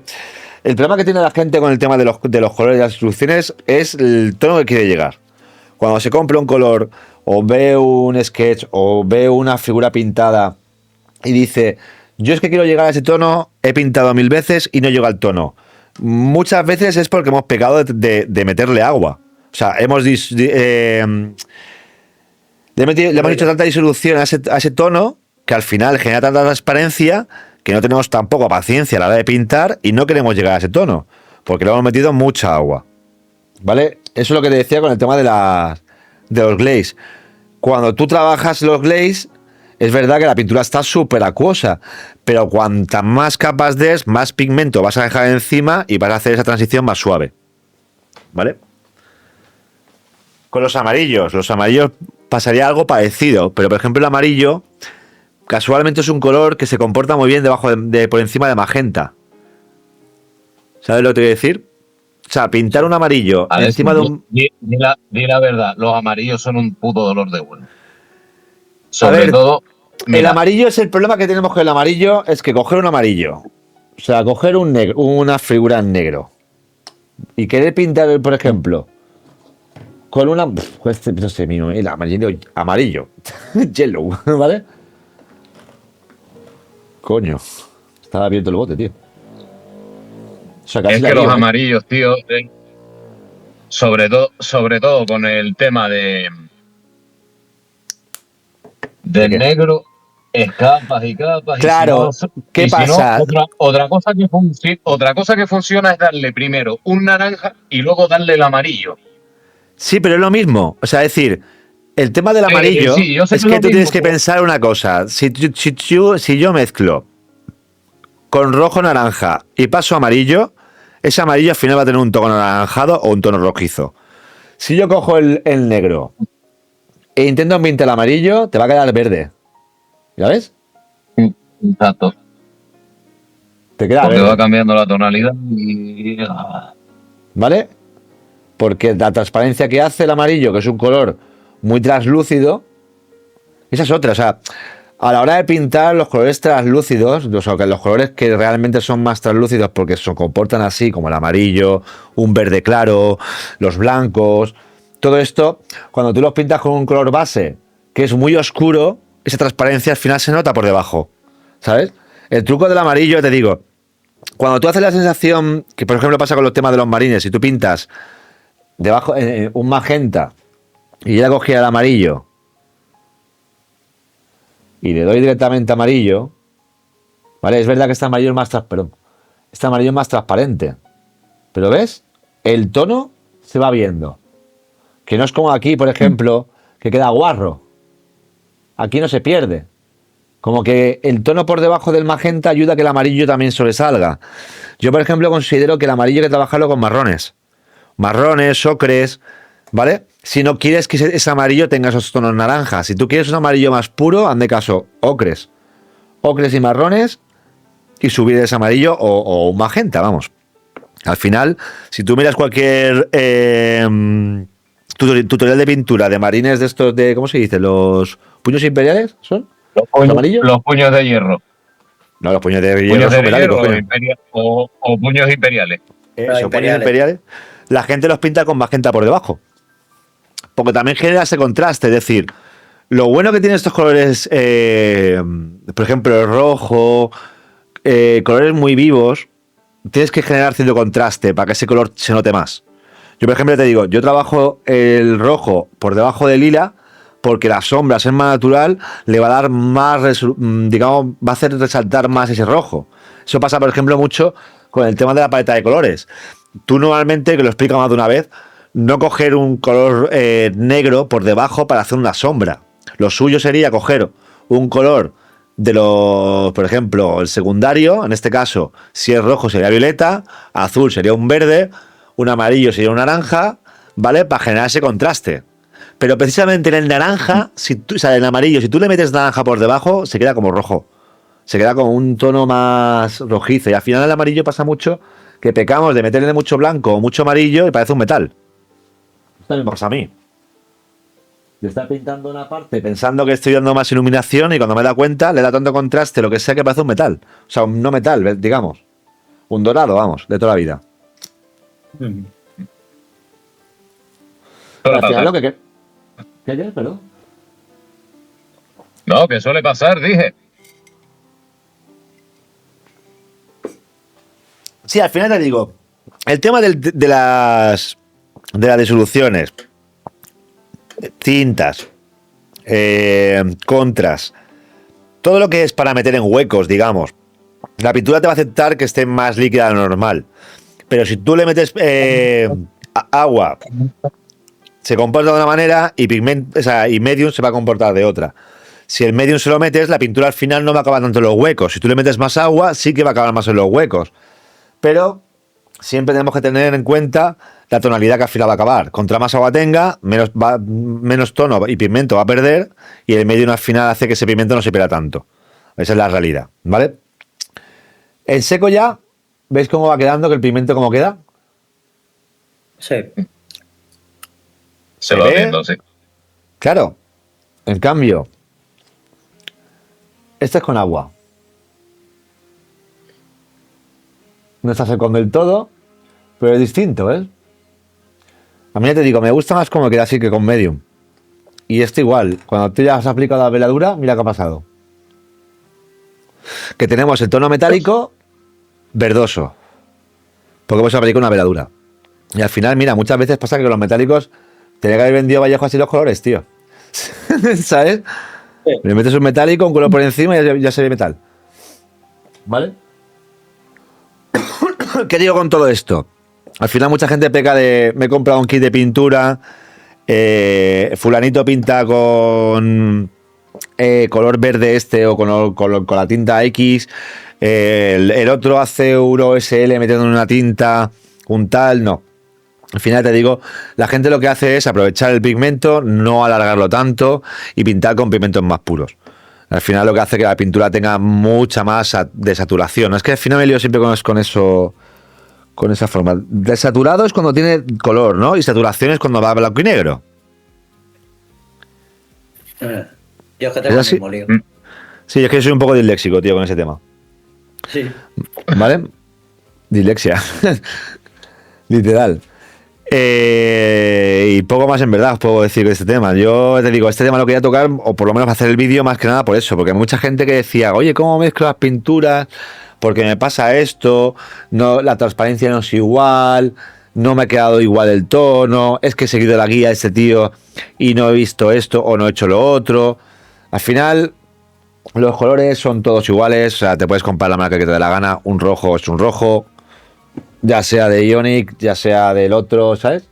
el problema que tiene la gente con el tema de los colores y las instrucciones es el tono que quiere llegar. Cuando se compra un color o ve un sketch o ve una figura pintada y dice, yo es que quiero llegar a ese tono, he pintado 1000 veces y no llego al tono. Muchas veces es porque hemos pecado de meterle agua. O sea, le hemos hecho tanta disolución a ese tono que al final genera tanta transparencia que no tenemos tampoco paciencia a la hora de pintar y no queremos llegar a ese tono, porque le hemos metido mucha agua. ¿Vale? Eso es lo que te decía con el tema de los glaze. Cuando tú trabajas los glaze, es verdad que la pintura está súper acuosa, pero cuantas más capas des, más pigmento vas a dejar encima y vas a hacer esa transición más suave. ¿Vale? Con los amarillos pasaría algo parecido, pero por ejemplo el amarillo casualmente es un color que se comporta muy bien por encima de magenta. ¿Sabes lo que te voy a decir? O sea, pintar un amarillo A ver, encima de un... di la verdad, los amarillos son un puto dolor de huevo. A Sobre ver, todo, el mira, amarillo es el problema que tenemos con el amarillo, es que coger un amarillo, o sea, coger un negro, una figura en negro y querer pintar, por ejemplo, con una... no sé, el amarillo, yellow, ¿vale? Coño, estaba abierto el bote, tío. O sea, casi es la que los lío, ¿eh? amarillos, tío, sobre todo con el tema ¿De del qué? negro, es capas y capas. Claro, ¿qué y si no, pasa? otra cosa que funciona es darle primero un naranja y luego darle el amarillo. Sí, pero es lo mismo. O sea, es decir, el tema del amarillo Sí, yo sé es que es que lo tú tienes mismo, que pero- pensar una cosa. Si yo mezclo con rojo naranja y paso a amarillo, ese amarillo al final va a tener un tono anaranjado o un tono rojizo. Si yo cojo el negro e intento pintar el amarillo, te va a quedar verde. ¿Ya ves? Exacto. Te queda Porque va verde. cambiando la tonalidad y... ¿Vale? Porque la transparencia que hace el amarillo, que es un color muy translúcido, esa es otra. O sea, a la hora de pintar los colores translúcidos, los colores que realmente son más translúcidos porque se comportan así, como el amarillo, un verde claro, los blancos, todo esto, cuando tú los pintas con un color base que es muy oscuro, esa transparencia al final se nota por debajo. ¿Sabes? El truco del amarillo, te digo, cuando tú haces la sensación, que por ejemplo pasa con los temas de los marines, si tú pintas debajo un magenta y ya cogía el amarillo y le doy directamente amarillo, ¿vale? Es verdad que este amarillo es más transparente. Este amarillo es más transparente. Pero ¿ves? El tono se va viendo. Que no es como aquí, por ejemplo, que queda guarro. Aquí no se pierde. Como que el tono por debajo del magenta ayuda a que el amarillo también sobresalga. Yo, por ejemplo, considero que el amarillo hay que trabajarlo con marrones. Marrones, ocres, ¿vale? Si no quieres que ese amarillo tenga esos tonos naranjas. Si tú quieres un amarillo más puro, hazme caso, ocres. Ocres y marrones y subir ese amarillo o un magenta, vamos. Al final, si tú miras cualquier tutorial de pintura de marines de estos de, ¿cómo se dice? ¿Los puños imperiales son? ¿Los amarillos? Los puños de hierro. No, los puños de hierro Puños son de metálicos, hierro coño. o puños imperiales. Los Esos puños imperiales. imperiales, la gente los pinta con magenta por debajo. Porque también genera ese contraste, es decir, lo bueno que tienen estos colores, por ejemplo, el rojo, colores muy vivos, tienes que generar cierto contraste para que ese color se note más. Yo, por ejemplo, te digo, yo trabajo el rojo por debajo del lila porque la sombra, ser más natural, le va a dar más, digamos, va a hacer resaltar más ese rojo. Eso pasa, por ejemplo, mucho con el tema de la paleta de colores. Tú normalmente, que lo explico más de una vez, no coger un color negro por debajo para hacer una sombra. Lo suyo sería coger un color de los, por ejemplo, el secundario, en este caso, si es rojo sería violeta, azul sería un verde, un amarillo sería un naranja, ¿vale? Para generar ese contraste. Pero precisamente en el naranja, o sea, en el amarillo, si tú le metes naranja por debajo, se queda como rojo. Se queda como un tono más rojizo. Y al final el amarillo pasa mucho que pecamos de meterle mucho blanco o mucho amarillo y parece un metal. Esto también pasa a mí. Le está pintando una parte pensando que estoy dando más iluminación y cuando me da cuenta le da tanto contraste, lo que sea, que parece un metal. O sea, un no metal, digamos. Un dorado, vamos, de toda la vida. Al final lo que... ¿Qué hay, perdón? No, que suele pasar, dije. Sí, al final te digo, el tema de las disoluciones, tintas, contras, todo lo que es para meter en huecos, digamos, la pintura te va a aceptar que esté más líquida de lo normal. Pero si tú le metes agua, se comporta de una manera y pigmento, o sea, y medium se va a comportar de otra. Si el medium se lo metes, la pintura al final no va a acabar tanto en los huecos. Si tú le metes más agua, sí que va a acabar más en los huecos. Pero siempre tenemos que tener en cuenta la tonalidad que al final va a acabar. Contra más agua tenga, menos tono y pigmento va a perder, y el medium al final hace que ese pigmento no se pierda tanto. Esa es la realidad, ¿vale? En seco ya, ¿veis cómo va quedando? Que el pigmento cómo queda. Sí. Se va viendo, sí. Claro. En cambio, este es con agua. No está seco del todo, pero es distinto, ¿eh? A mí ya te digo, me gusta más como queda así que con medium. Y esto igual, cuando tú ya has aplicado la veladura, mira qué ha pasado. Que tenemos el tono metálico verdoso, porque hemos aplicado una veladura. Y al final, mira, muchas veces pasa que con los metálicos tenía que haber vendido Vallejo así los colores, tío. ¿Sabes? Sí. Le metes un metálico, un color por encima y ya se ve metal. ¿Vale? ¿Qué digo con todo esto? Al final mucha gente peca de me he comprado un kit de pintura, fulanito pinta con color verde este o con la tinta X, el otro hace Euro SL metiendo en una tinta, un tal, no. Al final te digo, la gente lo que hace es aprovechar el pigmento, no alargarlo tanto y pintar con pigmentos más puros. Al final lo que hace que la pintura tenga mucha más de saturación. Es que al final me lío siempre con eso, con esa forma. Desaturado es cuando tiene color, ¿no? Y saturación es cuando va a blanco y negro. Yo es que tengo ¿Es el así? mismo lío. Sí, es que soy un poco disléxico, tío, con ese tema. Sí. ¿Vale? Dislexia. Literal. Y poco más en verdad os puedo decir de este tema. Yo te digo, este tema lo quería tocar, o por lo menos hacer el vídeo más que nada por eso, porque hay mucha gente que decía, oye, ¿cómo mezclo las pinturas? Porque me pasa esto, no, la transparencia no es igual, no me ha quedado igual el tono, es que he seguido la guía de este tío y no he visto esto o no he hecho lo otro. Al final, los colores son todos iguales, o sea, te puedes comprar la marca que te dé la gana, un rojo es un rojo, ya sea de Ionic, ya sea del otro, ¿sabes?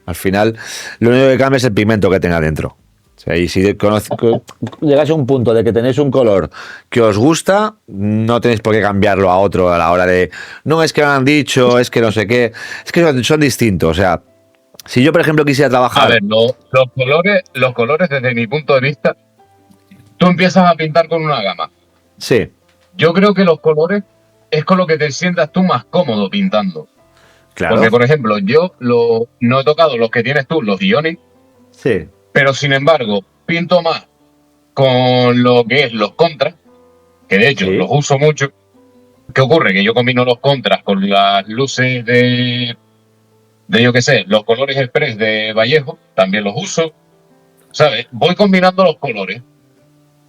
Al final, lo único que cambia es el pigmento que tenga dentro. O sea, y si llegáis a un punto de que tenéis un color que os gusta, no tenéis por qué cambiarlo a otro a la hora de, no, es que me han dicho, es que no sé qué, es que son distintos. O sea, si yo, por ejemplo, quisiera A trabajar... ver, los colores desde mi punto de vista, tú empiezas a pintar con una gama. Sí, Yo creo que los colores es con lo que te sientas tú más cómodo pintando. claro. Porque, por ejemplo, no he tocado los que tienes tú, los Ionic, Sí, pero sin embargo, pinto más con lo que es los contras, que de hecho Sí. los uso mucho. ¿Qué ocurre? Que yo combino los contras con las luces de yo qué sé, los colores express de Vallejo, también los uso. ¿Sabes? Voy combinando los colores.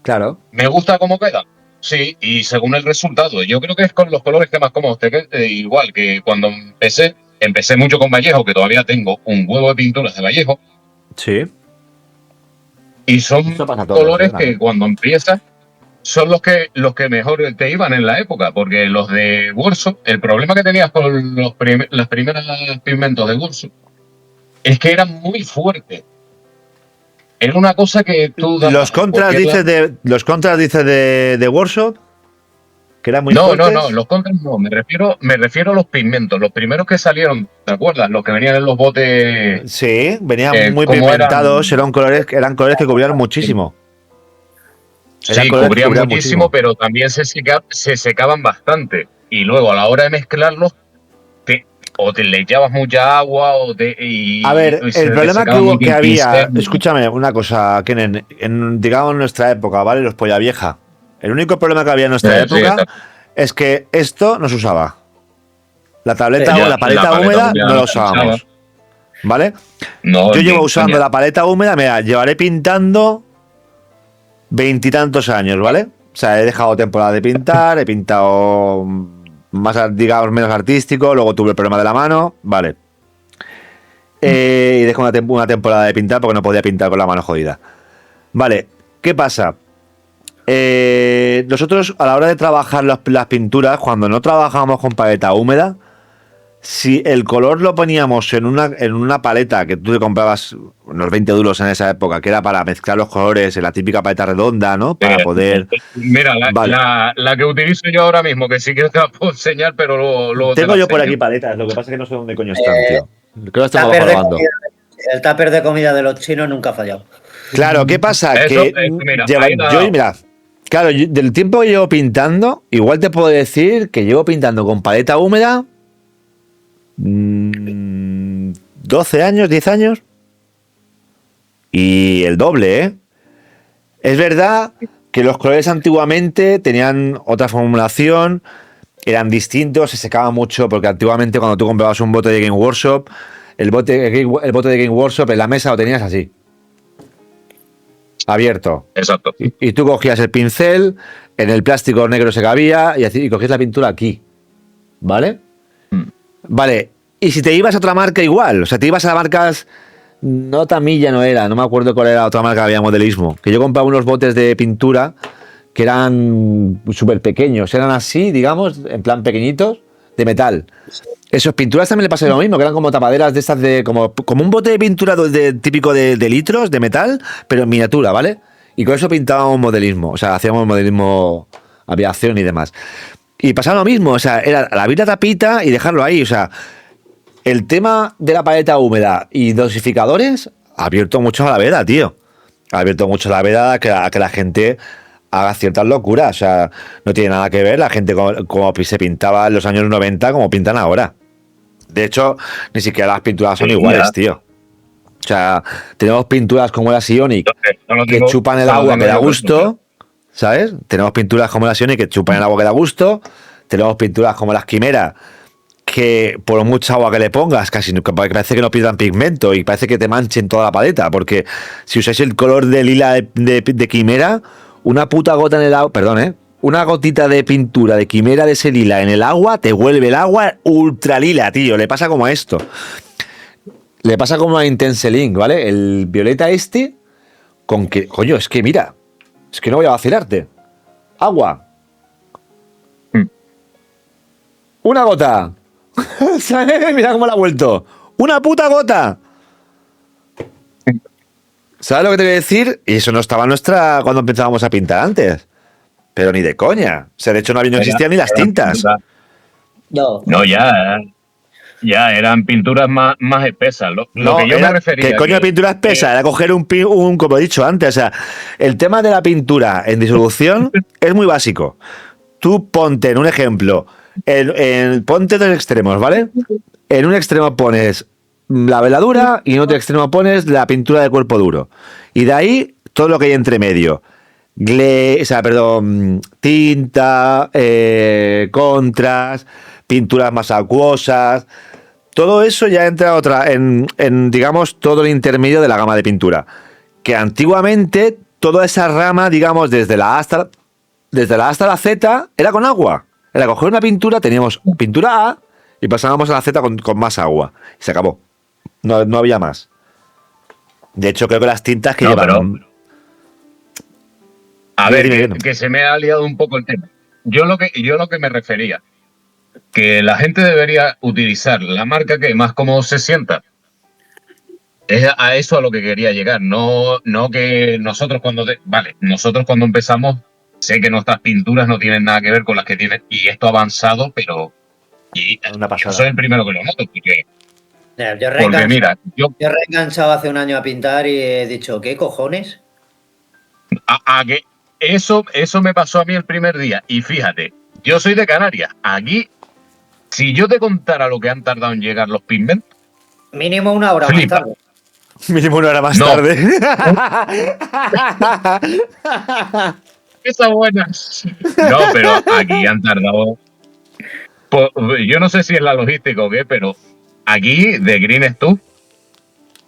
claro. ¿Me gusta cómo queda? Sí, y según el resultado. Yo creo que es con los colores que más cómodos te quedan. Igual que cuando empecé mucho con Vallejo, que todavía tengo un huevo de pinturas de Vallejo, Sí. y son Eso pasa a todos, colores ¿eh? que cuando empiezas son los que mejor te iban en la época, porque los de Burso, el problema que tenías con las primeras pigmentos de Burso es que eran muy fuertes. Era una cosa que tú dabas Los contras dices de Workshop, que eran muy No, fuertes. los contras no, me refiero a los pigmentos, los primeros que salieron, ¿te acuerdas? Los que venían en los botes. Sí, venían muy ¿cómo pigmentados, eran colores que cubrían muchísimo. Eran Sí, colores que cubrían muchísimo, pero también se secaban bastante. Y luego a la hora de mezclarlos, o te le echabas mucha agua, A ver, y se el te problema secaba mucho que el había, pincel. escúchame una cosa, Kenen, digamos en nuestra época, ¿vale? Los polla vieja. El único problema que había en nuestra Sí, época exacto. es que esto no se usaba. La tableta Ya, o la paleta húmeda no la no se usábamos. usaba. ¿Vale? No, Yo ni llevo usando coña. la paleta húmeda, mira, llevaré pintando veintitantos años, ¿vale? O sea, he dejado temporada de pintar, he pintado más, digamos, menos artístico, luego tuve el problema de la mano, vale. Y dejé una temporada de pintar porque no podía pintar con la mano jodida. Vale, ¿qué pasa? Nosotros a la hora de trabajar las pinturas, cuando no trabajábamos con paleta húmeda, si el color lo poníamos en una paleta que tú te comprabas unos 20 duros en esa época, que era para mezclar los colores en la típica paleta redonda, ¿no? Para poder... Mira, Vale. la que utilizo yo ahora mismo, que sí que te la puedo enseñar, pero luego te Tengo la yo por enseño. aquí paletas, lo que pasa es que no sé dónde coño están, tío. Creo que estamos Tupper de grabando. comida- el tupper de comida de los chinos nunca ha fallado. Claro, ¿qué pasa? Eso, Que mira, lleva, ahí la has yo, dado. mira, claro, del tiempo que llevo pintando, igual te puedo decir que llevo pintando con paleta húmeda 12 años, 10 años. Y el doble, ¿eh? Es verdad que los colores antiguamente tenían otra formulación, eran distintos, se secaban mucho, porque antiguamente cuando tú comprabas un bote de Game Workshop, el bote de Game Workshop en la mesa lo tenías así, abierto. Exacto. Y tú cogías el pincel, en el plástico negro se cabía y cogías la pintura aquí. ¿Vale? Vale. Y si te ibas a otra marca igual, o sea, te ibas a marcas... No, Tamilla no era, no me acuerdo cuál era la otra marca que había modelismo. Que yo compraba unos botes de pintura que eran súper pequeños, eran así, digamos, en plan pequeñitos, de metal. Esos pinturas también le pasaba lo mismo, que eran como tapaderas de estas de... Como un bote de pintura típico de litros, de metal, pero en miniatura, ¿vale? Y con eso pintábamos modelismo, o sea, hacíamos modelismo, aviación y demás. Y pasaba lo mismo, o sea, era abrir la tapita y dejarlo ahí, o sea... El tema de la paleta húmeda y dosificadores ha abierto mucho a la veda, tío. Ha abierto mucho la veda a que la gente haga ciertas locuras. O sea, no tiene nada que ver la gente como se pintaba en los años 90 como pintan ahora. De hecho, ni siquiera las pinturas son iguales, tío. O sea, tenemos pinturas como la Sionic que chupan el agua que da gusto, ¿sabes? Tenemos pinturas como la Sionic que chupan el agua que da gusto. Tenemos pinturas como las Quimera que por mucha agua que le pongas, casi parece que no pierdan pigmento y parece que te manchen toda la paleta, porque si usáis el color de lila de Quimera, una puta gota en el agua, perdón, una gotita de pintura de Quimera de ese lila en el agua, te vuelve el agua ultra lila, tío, le pasa como a esto. Le pasa como a Intense Link, ¿vale? El violeta este, con que, coño, es que mira, es que no voy a vacilarte. Agua. Una gota. ¿Sabes? Mira cómo la ha vuelto. ¡Una puta gota! ¿Sabes lo que te voy a decir? Y eso no estaba nuestra cuando empezábamos a pintar antes. Pero ni de coña. O sea, de hecho no existían ni las tintas. No, ya eran pinturas más espesas. Lo que yo me refería. ¿Qué coño de pintura espesa? Era coger como he dicho antes. O sea, el tema de la pintura en disolución es muy básico. Tú ponte en un ejemplo. Ponte dos extremos, ¿vale? En un extremo pones la veladura y en otro extremo pones la pintura de cuerpo duro. Y de ahí todo lo que hay entre medio. Tinta, contras, pinturas más acuosas. Todo eso ya entra en, digamos, todo el intermedio de la gama de pintura. Que antiguamente toda esa rama, digamos, desde la A hasta la Z, era con agua. Era coger una pintura, teníamos pintura A y pasábamos a la Z con más agua. Y se acabó. No había más. De hecho, creo que las tintas que llevan... A ver, que se me ha liado un poco el tema. Yo lo que me refería, que la gente debería utilizar la marca que más cómodo se sienta. Es a eso a lo que quería llegar. No que nosotros nosotros cuando empezamos, sé que nuestras pinturas no tienen nada que ver con las que tienen, y esto ha avanzado, pero una pasada. Yo soy el primero que lo noto, porque Yo yo he reenganchado hace un año a pintar y he dicho, ¿qué cojones? que eso me pasó a mí el primer día. Y fíjate, yo soy de Canarias. Aquí, si yo te contara lo que han tardado en llegar los pigmentos, mínimo una hora más tarde. Mínimo una hora más tarde. Esa buena. No, pero aquí han tardado. Yo no sé si es la logística o qué, pero aquí de Green Stuff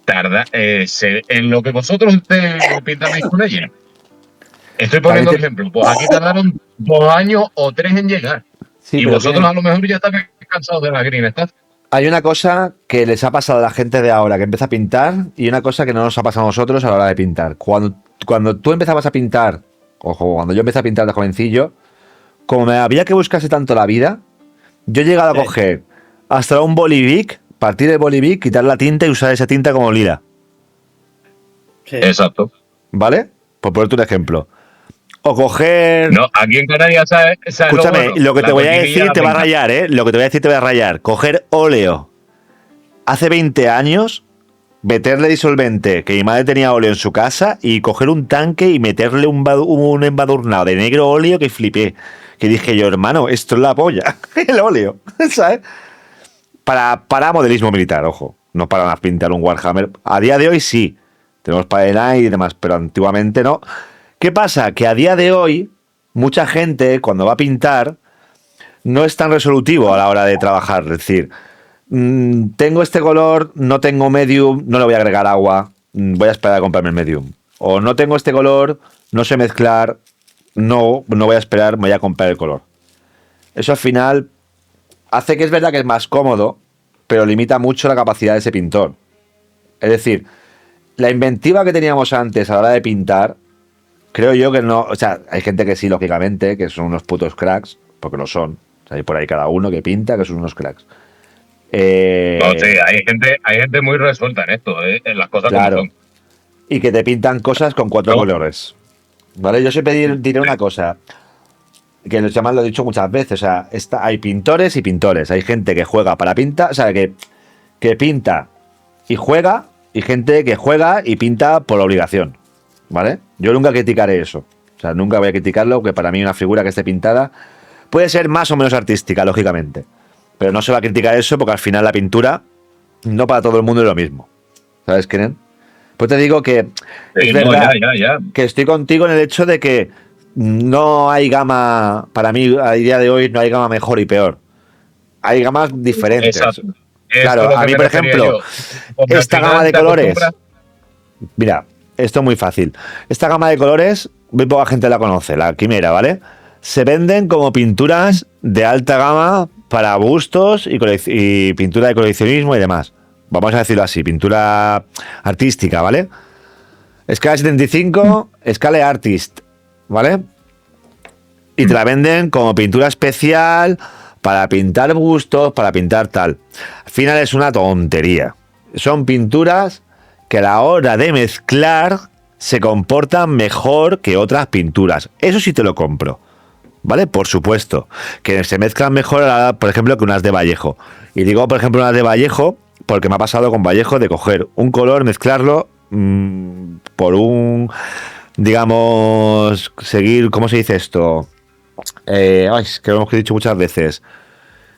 tarda en lo que vosotros pintáis con ella. Estoy poniendo el ejemplo. Pues aquí tardaron 2 años o 3 en llegar. Sí, y vosotros a lo mejor ya estáis cansados de la Green Stuff. Hay una cosa que les ha pasado a la gente de ahora que empieza a pintar y una cosa que no nos ha pasado a nosotros a la hora de pintar. Cuando tú empezabas a pintar, ojo, cuando yo empecé a pintar de jovencillo, como me había que buscarse tanto la vida, yo he llegado a coger hasta un bolivic, partir el bolivic, quitar la tinta y usar esa tinta como lila. Sí. Exacto. ¿Vale? Por ponerte un ejemplo. O coger... No, aquí en Canarias, ¿sabes? Escúchame, lo que te voy a decir te va a rayar, ¿eh? Lo que te voy a decir te va a rayar. Coger óleo hace 20 años, meterle disolvente, que mi madre tenía óleo en su casa, y coger un tanque y meterle un embadurnado de negro óleo que flipé. Que dije yo, hermano, esto es la polla. El óleo, ¿sabes? Para modelismo militar, ojo. No para pintar un Warhammer. A día de hoy sí. Tenemos Padenite y demás, pero antiguamente no. ¿Qué pasa? Que a día de hoy, mucha gente, cuando va a pintar, no es tan resolutivo a la hora de trabajar. Es decir, tengo este color, no tengo medium, no le voy a agregar agua, voy a esperar a comprarme el medium. O no tengo este color, no sé mezclar, no voy a esperar, me voy a comprar el color. Eso al final hace que es verdad que es más cómodo, pero limita mucho la capacidad de ese pintor. Es decir, la inventiva que teníamos antes a la hora de pintar, creo yo que no. O sea, hay gente que sí, lógicamente, que son unos putos cracks, porque lo son. O sea, hay por ahí cada uno que pinta, que son unos cracks. No, sí, hay gente muy resuelta en esto, en las cosas Claro. como son. Y que te pintan cosas con 4 No. colores. ¿Vale? Yo siempre diré una cosa, que los llaman, lo he dicho muchas veces, o sea, hay pintores y pintores. Hay gente que juega para pintar, o sea, que pinta y juega, y gente que juega y pinta por obligación. ¿Vale? Yo nunca criticaré eso. O sea, nunca voy a criticarlo, que para mí una figura que esté pintada puede ser más o menos artística, lógicamente. Pero no se va a criticar eso porque al final la pintura no para todo el mundo es lo mismo. ¿Sabes, Kenen? Pues te digo que Sí, es no, verdad ya. que estoy contigo en el hecho de que no hay gama, para mí a día de hoy no hay gama mejor y peor. Hay gamas diferentes. Exacto. Claro, Eso es lo a que mí, me por refería ejemplo, yo. Porque al esta final gama de te colores, acostumbras. mira, esto es muy fácil. Esta gama de colores, muy poca gente la conoce, la quimera, ¿vale? Se venden como pinturas de alta gama para bustos y pintura de coleccionismo y demás. Vamos a decirlo así, pintura artística, ¿vale? Escala 75, escala artist, ¿vale? Y te la venden como pintura especial para pintar bustos, para pintar tal. Al final es una tontería. Son pinturas que a la hora de mezclar se comportan mejor que otras pinturas. Eso sí te lo compro. ¿Vale? Por supuesto. Que se mezclan mejor, por ejemplo, que unas de Vallejo. Y digo, por ejemplo, unas de Vallejo, porque me ha pasado con Vallejo de coger un color, mezclarlo por un, digamos, seguir, ¿cómo se dice esto? Es que lo hemos dicho muchas veces.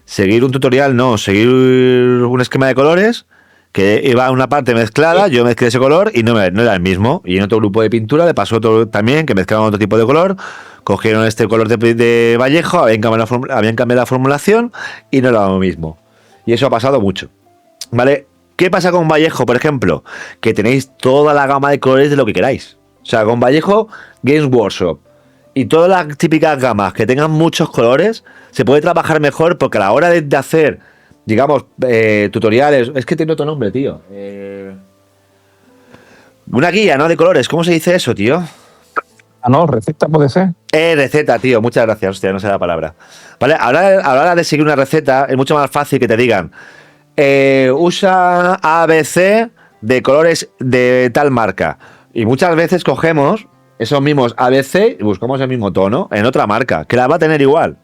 Seguir un tutorial, no, seguir un esquema de colores que iba a una parte mezclada, yo mezclé ese color y no era el mismo. Y en otro grupo de pintura le pasó otro también, que mezclaban otro tipo de color, cogieron este color de Vallejo, habían cambiado la formulación y no era lo mismo. Y eso ha pasado mucho. ¿Vale? ¿Qué pasa con Vallejo, por ejemplo? Que tenéis toda la gama de colores de lo que queráis. O sea, con Vallejo, Games Workshop y todas las típicas gamas que tengan muchos colores, se puede trabajar mejor porque a la hora de hacer, digamos, tutoriales... Es que tiene otro nombre, tío. Una guía, ¿no? De colores. ¿Cómo se dice eso, tío? Ah, no, receta puede ser. Receta, tío. Muchas gracias. Hostia, no sé la palabra. Vale, a la hora de seguir una receta es mucho más fácil que te digan usa ABC de colores de tal marca. Y muchas veces cogemos esos mismos ABC y buscamos el mismo tono en otra marca, que la va a tener igual.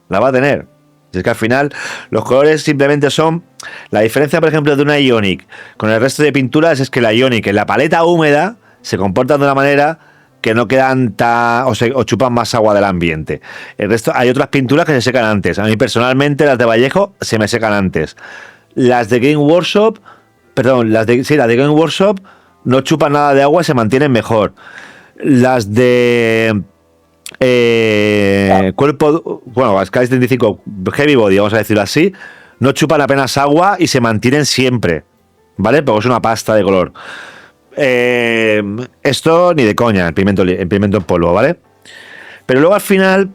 La va a tener. Es que al final los colores simplemente son... La diferencia, por ejemplo, de una Ionic con el resto de pinturas es que la Ionic en la paleta húmeda se comporta de una manera que no quedan o chupan más agua del ambiente. El resto, hay otras pinturas que se secan antes. A mí personalmente las de Vallejo se me secan antes. Las de Game Workshop, perdón, las de Game Workshop no chupan nada de agua y se mantienen mejor. Las de cuerpo, bueno, Sky 75 Heavy Body, vamos a decirlo así, no chupan apenas agua y se mantienen siempre, ¿vale? Porque es una pasta de color. Esto ni de coña, el pigmento en polvo, ¿vale? Pero luego al final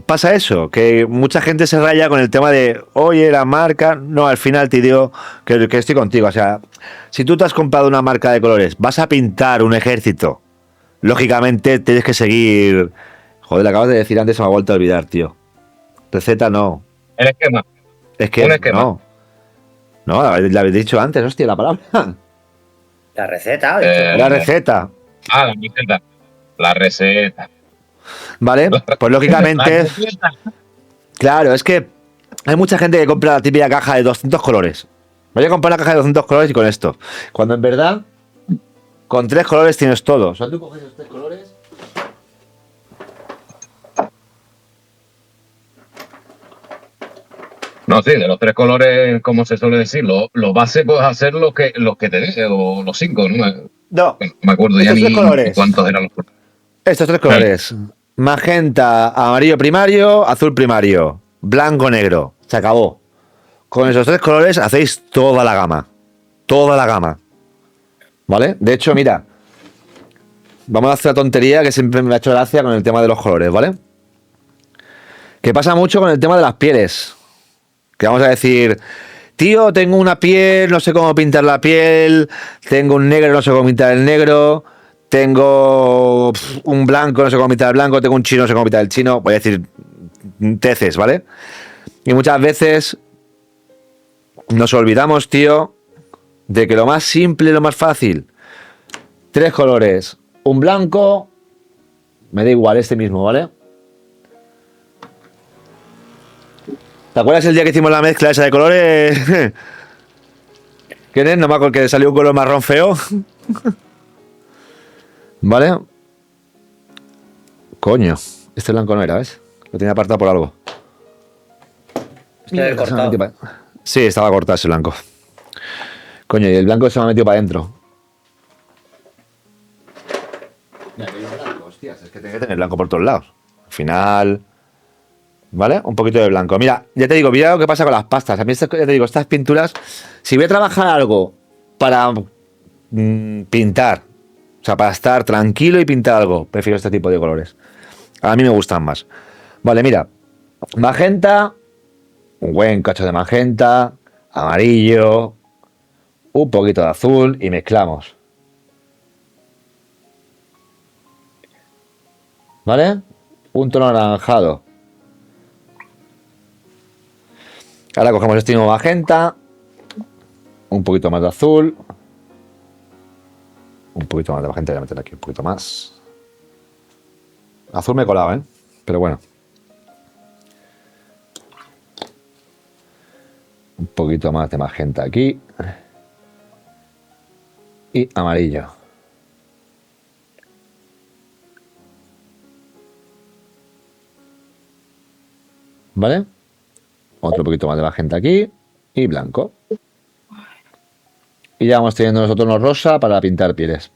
pasa eso, que mucha gente se raya con el tema de, oye, la marca. No, al final te digo que estoy contigo. O sea, si tú te has comprado una marca de colores, vas a pintar un ejército, lógicamente tienes que seguir. Joder, le acabas de decir antes, se me ha vuelto a olvidar, tío. Receta no. El esquema. Es que Un esquema. no. No, la habéis dicho antes, hostia, la palabra. La receta. La receta. La receta. La receta. ¿Vale? Pues La lógicamente, receta. claro, es que hay mucha gente que compra la típica caja de 200 colores. Voy a comprar la caja de 200 colores y con esto. Cuando en verdad, con 3 colores tienes todo. O sea, tú coges esos 3 colores. No, sí, de los 3 colores, como se suele decir, lo base puedes hacer los que te dé, o los 5, ¿no? No, No me acuerdo ya estos 3 ni colores. cuántos eran los colores. Estos 3 colores. Magenta, amarillo primario, azul primario, blanco, negro. Se acabó. Con esos 3 colores hacéis toda la gama. Toda la gama. ¿Vale? De hecho, mira. Vamos a hacer la tontería que siempre me ha hecho gracia con el tema de los colores, ¿vale? Que pasa mucho con el tema de las pieles. Que vamos a decir, tío, tengo una piel, no sé cómo pintar la piel, tengo un negro, no sé cómo pintar el negro, tengo un blanco, no sé cómo pintar el blanco, tengo un chino, no sé cómo pintar el chino, voy a decir teces, ¿vale? Y muchas veces nos olvidamos, tío, de que lo más simple, lo más fácil, 3 colores, un blanco, me da igual este mismo, ¿vale? ¿Te acuerdas el día que hicimos la mezcla esa de colores? ¿Quién es? No me acuerdo, que salió un color marrón feo. ¿Vale? Coño, este blanco no era, ¿ves? Lo tenía apartado por algo. Está cortado. Sí, estaba cortado ese blanco. Coño, y el blanco se me ha metido para adentro. Mira, que hay un blanco, hostias, es que tiene que tener blanco por todos lados. Al final... ¿Vale? Un poquito de blanco. Mira, ya te digo, mira lo que pasa con las pastas. A mí, ya te digo, estas pinturas, si voy a trabajar algo para pintar, o sea, para estar tranquilo y pintar algo, prefiero este tipo de colores. A mí me gustan más. Vale, mira, magenta, un buen cacho de magenta, amarillo, un poquito de azul y mezclamos. ¿Vale? Un tono anaranjado. Ahora cogemos este mismo magenta, un poquito más de azul, un poquito más de magenta, voy a meter aquí un poquito más. Azul me he colado, ¿eh? Pero bueno. Un poquito más de magenta aquí. Y amarillo. ¿Vale? Otro poquito más de magenta aquí y blanco. Y ya vamos teniendo nosotros tonos rosa para pintar pieles.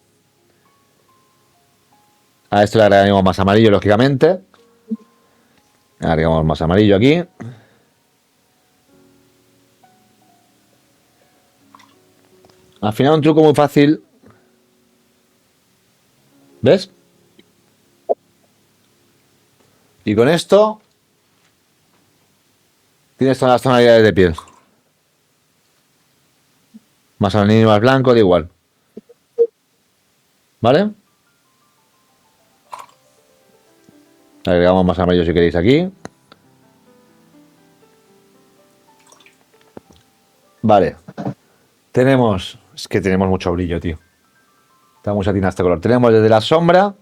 A esto le agregamos más amarillo, lógicamente. Agregamos más amarillo aquí. Al final un truco muy fácil. ¿Ves? Y con esto tienes todas las tonalidades de piel. Más amarillo, más blanco, da igual. ¿Vale? Agregamos más amarillo si queréis aquí. Vale. Tenemos... Es que tenemos mucho brillo, tío. Está muy satinado este color. Tenemos desde la sombra,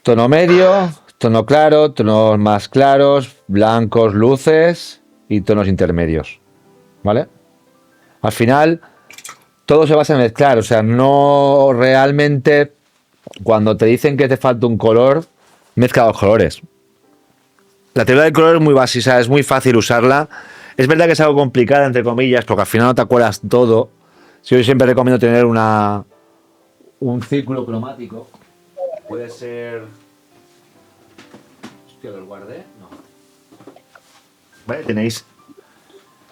tono medio, tono claro, tonos más claros, blancos, luces y tonos intermedios. ¿Vale? Al final, todo se basa en mezclar. O sea, no realmente, cuando te dicen que te falta un color, mezcla los colores. La teoría del color es muy básica, es muy fácil usarla. Es verdad que es algo complicada, entre comillas, porque al final no te acuerdas todo. Yo siempre recomiendo tener un círculo cromático. Puede ser... Hostia, ¿los guardé? No. Vale, tenéis...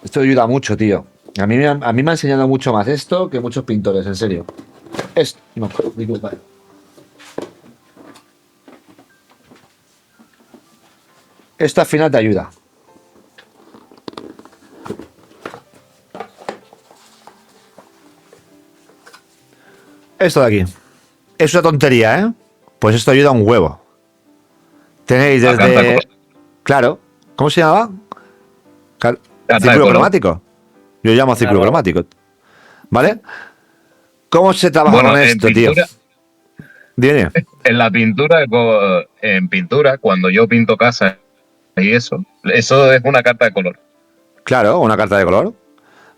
Esto ayuda mucho, tío. A mí me ha enseñado mucho más esto que muchos pintores, en serio. No, disculpa. Esto al final te ayuda. Esto de aquí. Es una tontería, ¿eh? Pues esto ayuda un huevo. Tenéis desde... Claro. ¿Cómo se llamaba? Carta de Círculo color. cromático. Yo llamo círculo Claro. cromático. ¿Vale? ¿Cómo se trabaja Bueno, con en esto, tío? pintura, Dime. en la pintura, en pintura, cuando yo pinto casas y eso es una carta de color. Claro, una carta de color.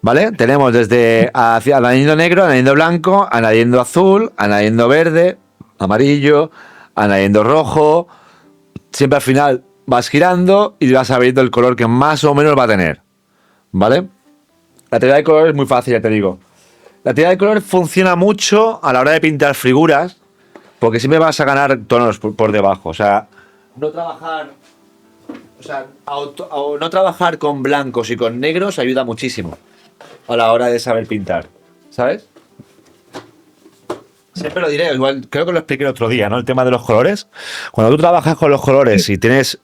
¿Vale? Tenemos desde añadiendo negro, añadiendo blanco, añadiendo azul, añadiendo verde, amarillo, añadiendo rojo. Siempre al final vas girando y vas sabiendo el color que más o menos va a tener. ¿Vale? La teoría de color es muy fácil, ya te digo. La teoría de color funciona mucho a la hora de pintar figuras, porque siempre vas a ganar tonos por debajo. O sea, no trabajar. O sea, no trabajar con blancos y con negros ayuda muchísimo a la hora de saber pintar, ¿sabes? Siempre lo diré, igual creo que lo expliqué el otro día, ¿no? El tema de los colores. Cuando tú trabajas con los colores y tienes,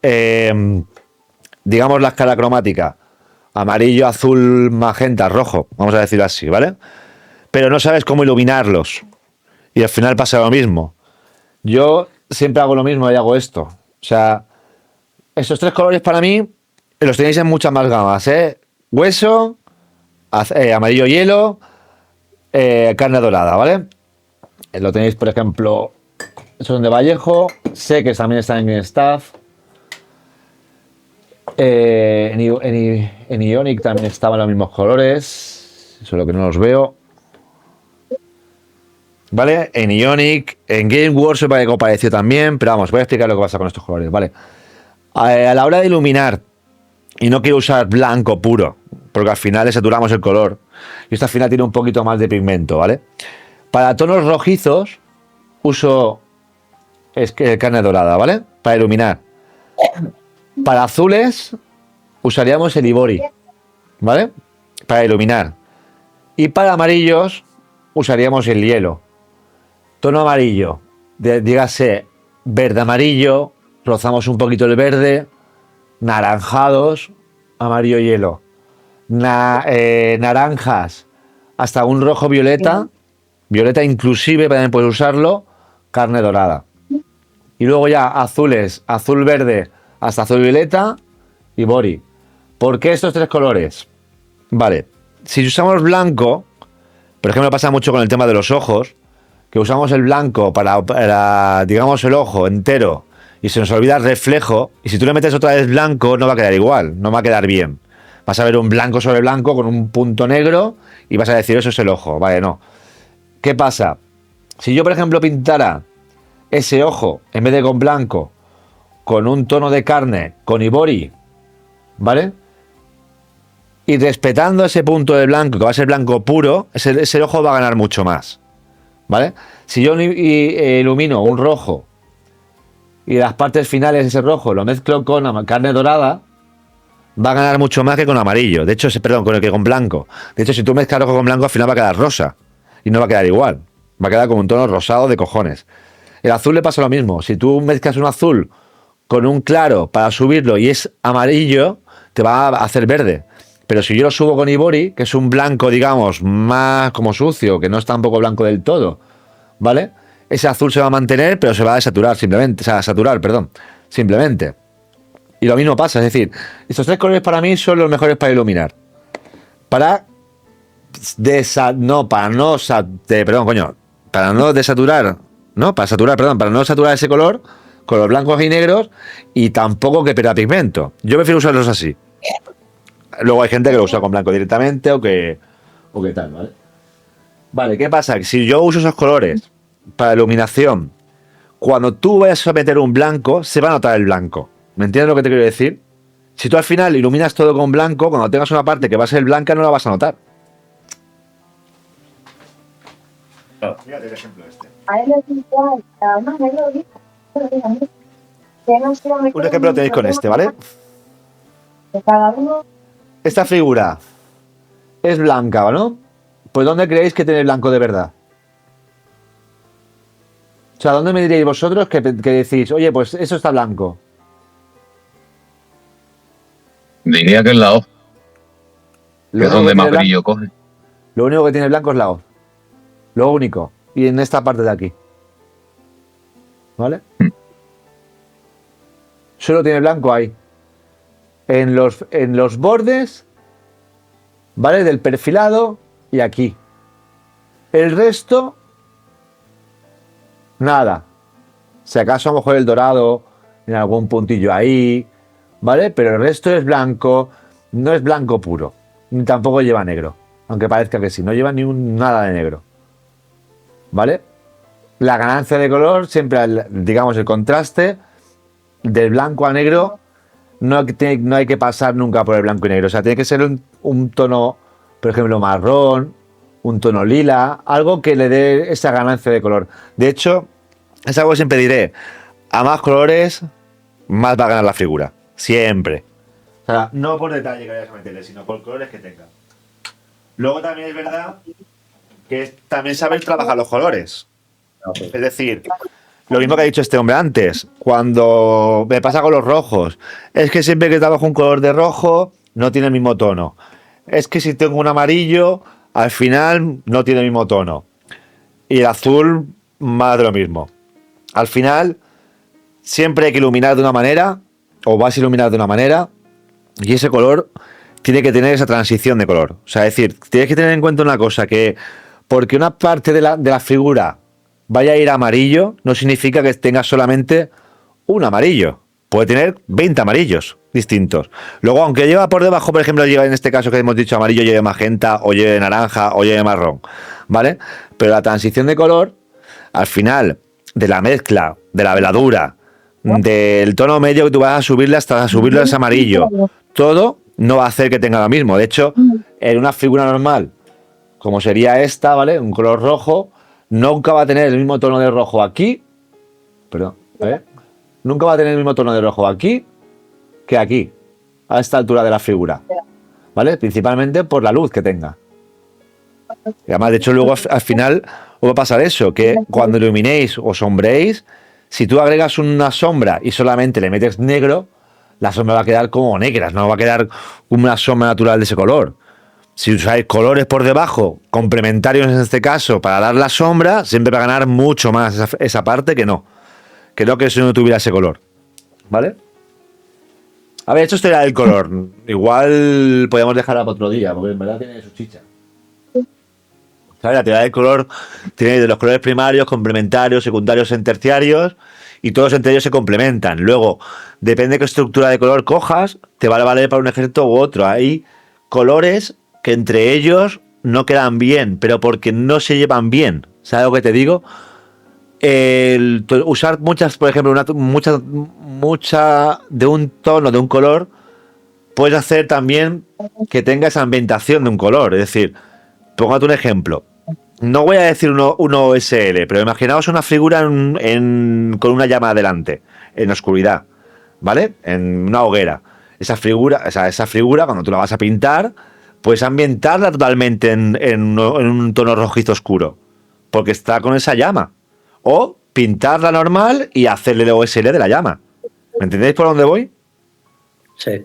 digamos, la escala cromática, amarillo, azul, magenta, rojo, vamos a decirlo así, ¿vale? Pero no sabes cómo iluminarlos. Y al final pasa lo mismo. Yo siempre hago lo mismo y hago esto. O sea, estos tres colores para mí los tenéis en muchas más gamas, ¿eh? Hueso, amarillo hielo, carne dorada, ¿vale? Lo tenéis, por ejemplo, son de Vallejo, sé que también están en Staff. En Ionic también estaban los mismos colores, solo que no los veo. ¿Vale? En Ionic, en Game Workshop que apareció también, pero vamos, voy a explicar lo que pasa con estos colores, ¿vale? A la hora de iluminar, y no quiero usar blanco puro, porque al final le saturamos el color, y esto al final tiene un poquito más de pigmento, ¿vale? Para tonos rojizos, uso carne dorada, ¿vale? Para iluminar. Para azules, usaríamos el Ibori, ¿vale? Para iluminar. Y para amarillos, usaríamos el hielo. Tono amarillo, dígase verde amarillo, rozamos un poquito el verde, naranjados, amarillo hielo. Naranjas, hasta un rojo violeta, violeta inclusive también puedes usarlo, carne dorada. Y luego ya azules, azul verde, hasta azul violeta y bori. ¿Por qué estos tres colores? Vale, si usamos blanco, por ejemplo pasa mucho con el tema de los ojos, que usamos el blanco para, digamos, el ojo entero y se nos olvida el reflejo, y si tú le metes otra vez blanco no va a quedar igual, no va a quedar bien. Vas a ver un blanco sobre blanco con un punto negro y vas a decir eso es el ojo, vale, no. ¿Qué pasa? Si yo, por ejemplo, pintara ese ojo en vez de con blanco, con un tono de carne, con ibori, ¿vale? Y respetando ese punto de blanco, que va a ser blanco puro, ese ojo va a ganar mucho más, ¿vale? Si yo ilumino un rojo y las partes finales de ese rojo lo mezclo con carne dorada, va a ganar mucho más que con amarillo. De hecho, perdón, con blanco. De hecho, si tú mezclas rojo con blanco, al final va a quedar rosa. Y no va a quedar igual. Va a quedar con un tono rosado de cojones. El azul le pasa lo mismo. Si tú mezclas un azul con un claro para subirlo y es amarillo, te va a hacer verde. Pero si yo lo subo con Ibori, que es un blanco, digamos, más como sucio, que no es tampoco blanco del todo, ¿vale? Ese azul se va a mantener, pero se va a desaturar simplemente. O sea, saturar, perdón. Simplemente. Y lo mismo pasa, es decir, estos tres colores para mí son los mejores para iluminar. Para no desaturar, ¿no? Para saturar, perdón, para no saturar ese color con los blancos y negros y tampoco que pierda pigmento. Yo prefiero usarlos así. Luego hay gente que lo usa con blanco directamente o que tal, ¿vale? Vale, ¿qué pasa? Que si yo uso esos colores para iluminación, cuando tú vayas a meter un blanco, se va a notar el blanco. ¿Me entiendes lo que te quiero decir? Si tú al final iluminas todo con blanco, cuando tengas una parte que va a ser blanca, no la vas a notar. Fíjate el ejemplo este. Un ejemplo lo tenéis con este, ¿vale? Esta figura es blanca, ¿no? Pues ¿dónde creéis que tiene blanco de verdad? O sea, ¿dónde me diríais vosotros que decís, oye, pues eso está blanco? Diría que es la O, que es donde más tiene brillo coge. Lo único que tiene blanco es la hoz. Lo único. Y en esta parte de aquí. ¿Vale? Solo tiene blanco ahí. En los bordes ¿vale? Del perfilado y aquí. El resto, nada. Si acaso a lo mejor el dorado en algún puntillo ahí, ¿vale? Pero el resto es blanco, no es blanco puro, ni tampoco lleva negro, aunque parezca que sí, no lleva ni nada de negro, ¿vale? La ganancia de color, siempre, digamos, el contraste del blanco a negro, no hay que pasar nunca por el blanco y negro, o sea, tiene que ser un tono, por ejemplo, marrón, un tono lila, algo que le dé esa ganancia de color. De hecho, es algo que siempre diré, a más colores, más va a ganar la figura. Siempre. O sea, no por detalle que vayas a meterle, sino por colores que tenga. Luego también es verdad que es también saber trabajar los colores. Es decir, lo mismo que ha dicho este hombre antes, cuando me pasa con los rojos, es que siempre que trabajo un color de rojo, no tiene el mismo tono. Es que si tengo un amarillo, al final no tiene el mismo tono. Y el azul, más de lo mismo. Al final, siempre hay que iluminar de una manera, o vas a iluminar de una manera, y ese color tiene que tener esa transición de color. O sea, es decir, tienes que tener en cuenta una cosa, que porque una parte de la figura vaya a ir a amarillo, no significa que tenga solamente un amarillo. Puede tener 20 amarillos distintos. Luego, aunque lleva por debajo, por ejemplo, lleva en este caso que hemos dicho amarillo, lleve magenta, o lleve naranja, o lleve marrón, ¿vale? Pero la transición de color, al final, de la mezcla, de la veladura, del tono medio que tú vas a subirle hasta subirlo a ese amarillo, todo no va a hacer que tenga lo mismo. De hecho, en una figura normal, como sería esta, ¿vale? Un color rojo, nunca va a tener el mismo tono de rojo aquí, perdón, nunca va a tener el mismo tono de rojo aquí que aquí, a esta altura de la figura, ¿vale? Principalmente por la luz que tenga. Y además, de hecho, luego al final os va a pasar eso, que cuando iluminéis o sombreéis, si tú agregas una sombra y solamente le metes negro, la sombra va a quedar como negra, no va a quedar una sombra natural de ese color. Si usáis colores por debajo, complementarios en este caso, para dar la sombra, siempre va a ganar mucho más esa parte que no. Que no, que si no tuviera ese color. ¿Vale? A ver, esto es el color. Igual podríamos dejarla para otro día, porque en verdad tiene su chicha. ¿Sabes? La teoría del color tiene de los colores primarios, complementarios, secundarios, terciarios, y todos entre ellos se complementan. Luego, depende de qué estructura de color cojas, te va a valer para un efecto u otro. Hay colores que entre ellos no quedan bien, pero porque no se llevan bien. ¿Sabes lo que te digo? Usar muchas, por ejemplo, mucha de un tono, de un color, puedes hacer también que tenga esa ambientación de un color. Es decir, póngate un ejemplo. No voy a decir uno OSL, pero imaginaos una figura con una llama adelante, en oscuridad, ¿vale? En una hoguera. Esa figura, cuando tú la vas a pintar, puedes ambientarla totalmente en un tono rojizo oscuro, porque está con esa llama. O pintarla normal y hacerle el OSL de la llama. ¿Me entendéis por dónde voy? Sí.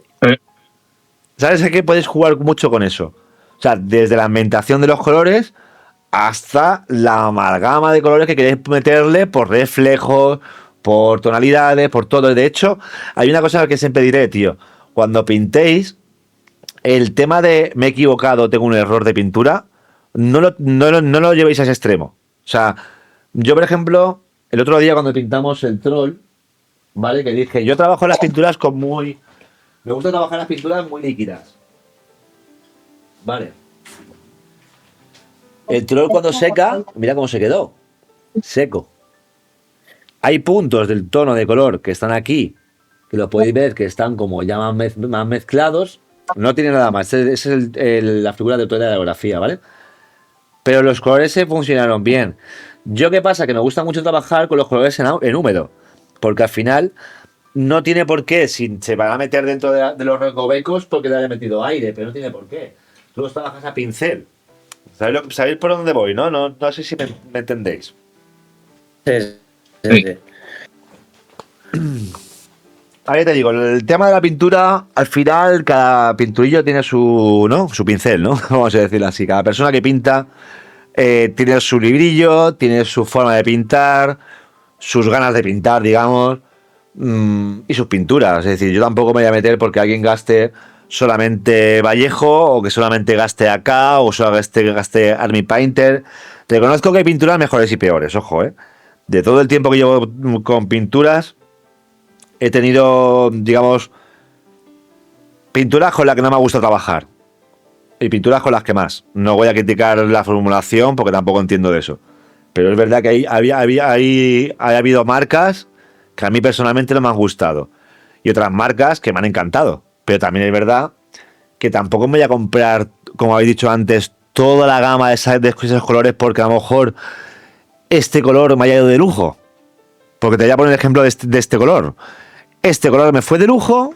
¿Sabes que puedes jugar mucho con eso? O sea, desde la ambientación de los colores hasta la amalgama de colores que queréis meterle por reflejos, por tonalidades, por todo. De hecho, hay una cosa que siempre diré, tío. Cuando pintéis, el tema de me he equivocado, tengo un error de pintura, no lo llevéis a ese extremo. O sea, yo, por ejemplo, el otro día cuando pintamos el troll, ¿vale? Que dije, yo trabajo las pinturas me gusta trabajar las pinturas muy líquidas. Vale. El troll cuando seca, mira cómo se quedó. Seco. Hay puntos del tono de color que están aquí, que lo podéis ver que están como ya más mezclados. No tiene nada más. Esa es la figura de toda la geografía, ¿vale? Pero los colores se funcionaron bien. Yo, ¿qué pasa? Que me gusta mucho trabajar con los colores en húmedo. Porque al final no tiene por qué, si se van a meter dentro de los recovecos, porque le haya metido aire, pero no tiene por qué. Tú los trabajas a pincel. ¿Sabéis por dónde voy, no? No sé si me entendéis. Sí. Ahí te digo, el tema de la pintura, al final cada pinturillo tiene su pincel, ¿no? Vamos a decirlo así. Cada persona que pinta tiene su librillo, tiene su forma de pintar, sus ganas de pintar, digamos, y sus pinturas. Es decir, yo tampoco me voy a meter porque alguien gaste solamente Vallejo, o que solamente gaste AK, o solamente gaste Army Painter. Reconozco que hay pinturas mejores y peores, ojo, ¿eh? De todo el tiempo que llevo con pinturas, he tenido, digamos, pinturas con las que no me gusta trabajar. Y pinturas con las que más. No voy a criticar la formulación porque tampoco entiendo de eso. Pero es verdad que ha habido marcas que a mí personalmente no me han gustado. Y otras marcas que me han encantado. Pero también es verdad que tampoco me voy a comprar, como habéis dicho antes, toda la gama de esos colores porque a lo mejor este color me haya ido de lujo. Porque te voy a poner el ejemplo de este color. Este color me fue de lujo.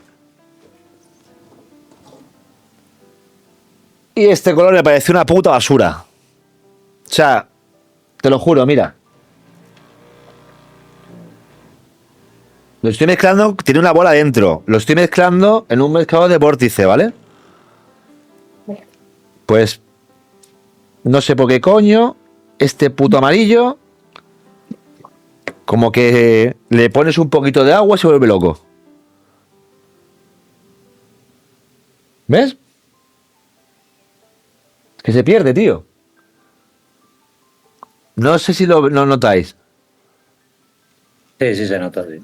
Y este color me pareció una puta basura. O sea, te lo juro, mira. Lo estoy mezclando, tiene una bola dentro. Lo estoy mezclando en un mezclador de vórtice, ¿vale? Pues no sé por qué coño este puto amarillo, como que le pones un poquito de agua y se vuelve loco. ¿Ves? Que se pierde, tío. No sé si lo notáis. Sí, sí se nota, sí.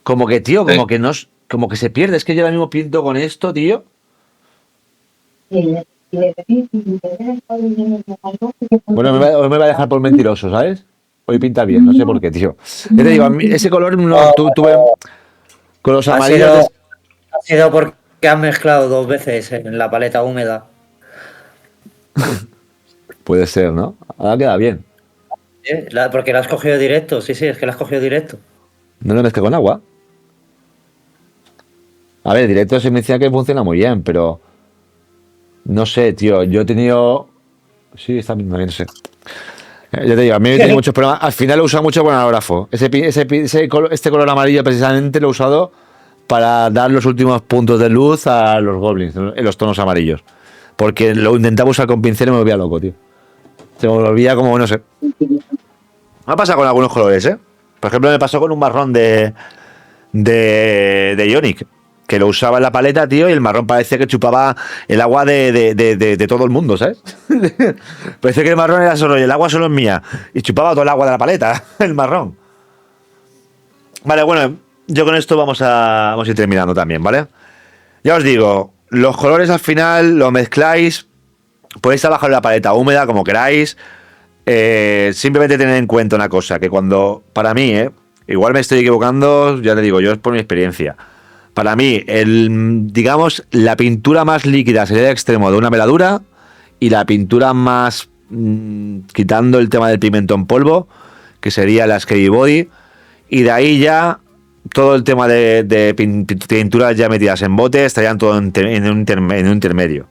Como que, tío, Sí. como que se pierde. Es que yo ahora mismo pinto con esto, tío. Bueno, me va a dejar por mentiroso, ¿sabes? Hoy pinta bien, no sé por qué, tío. Ya te digo, a mí ese color no tuve con los Ha amarillos. sido, ha sido porque has mezclado 2 veces en la paleta húmeda. Puede ser, ¿no? Ahora queda bien. Porque la has cogido directo, sí, es que la has cogido directo. No lo mezclé con agua. A ver, directo se me decía que funciona muy bien, pero no sé, tío. Yo he tenido. Sí, está bien, no sé. Ya te digo, a mí me tiene muchos problemas. Al final lo he usado mucho con aerógrafo. Este color amarillo precisamente lo he usado para dar los últimos puntos de luz a los goblins en los tonos amarillos. Porque lo intentaba usar con pincel y me volvía loco, tío. Se me volvía como, no sé. Me ha pasado con algunos colores, ¿eh? Por ejemplo, me pasó con un marrón de Ionic, que lo usaba en la paleta, tío, y el marrón parecía que chupaba el agua de todo el mundo, ¿sabes? Parecía que el marrón era solo y el agua solo es mía. Y chupaba todo el agua de la paleta, el marrón. Vale, bueno, yo con esto vamos a ir terminando también, ¿vale? Ya os digo, los colores al final lo mezcláis, podéis trabajar en la paleta húmeda como queráis. Simplemente tened en cuenta una cosa, que cuando, para mí, igual me estoy equivocando, ya te digo, yo es por mi experiencia. Para mí, digamos, la pintura más líquida sería el extremo de una veladura y la pintura más, quitando el tema del pigmento en polvo, que sería la Scary Body, y de ahí ya todo el tema de pinturas ya metidas en bote estarían todo en un intermedio.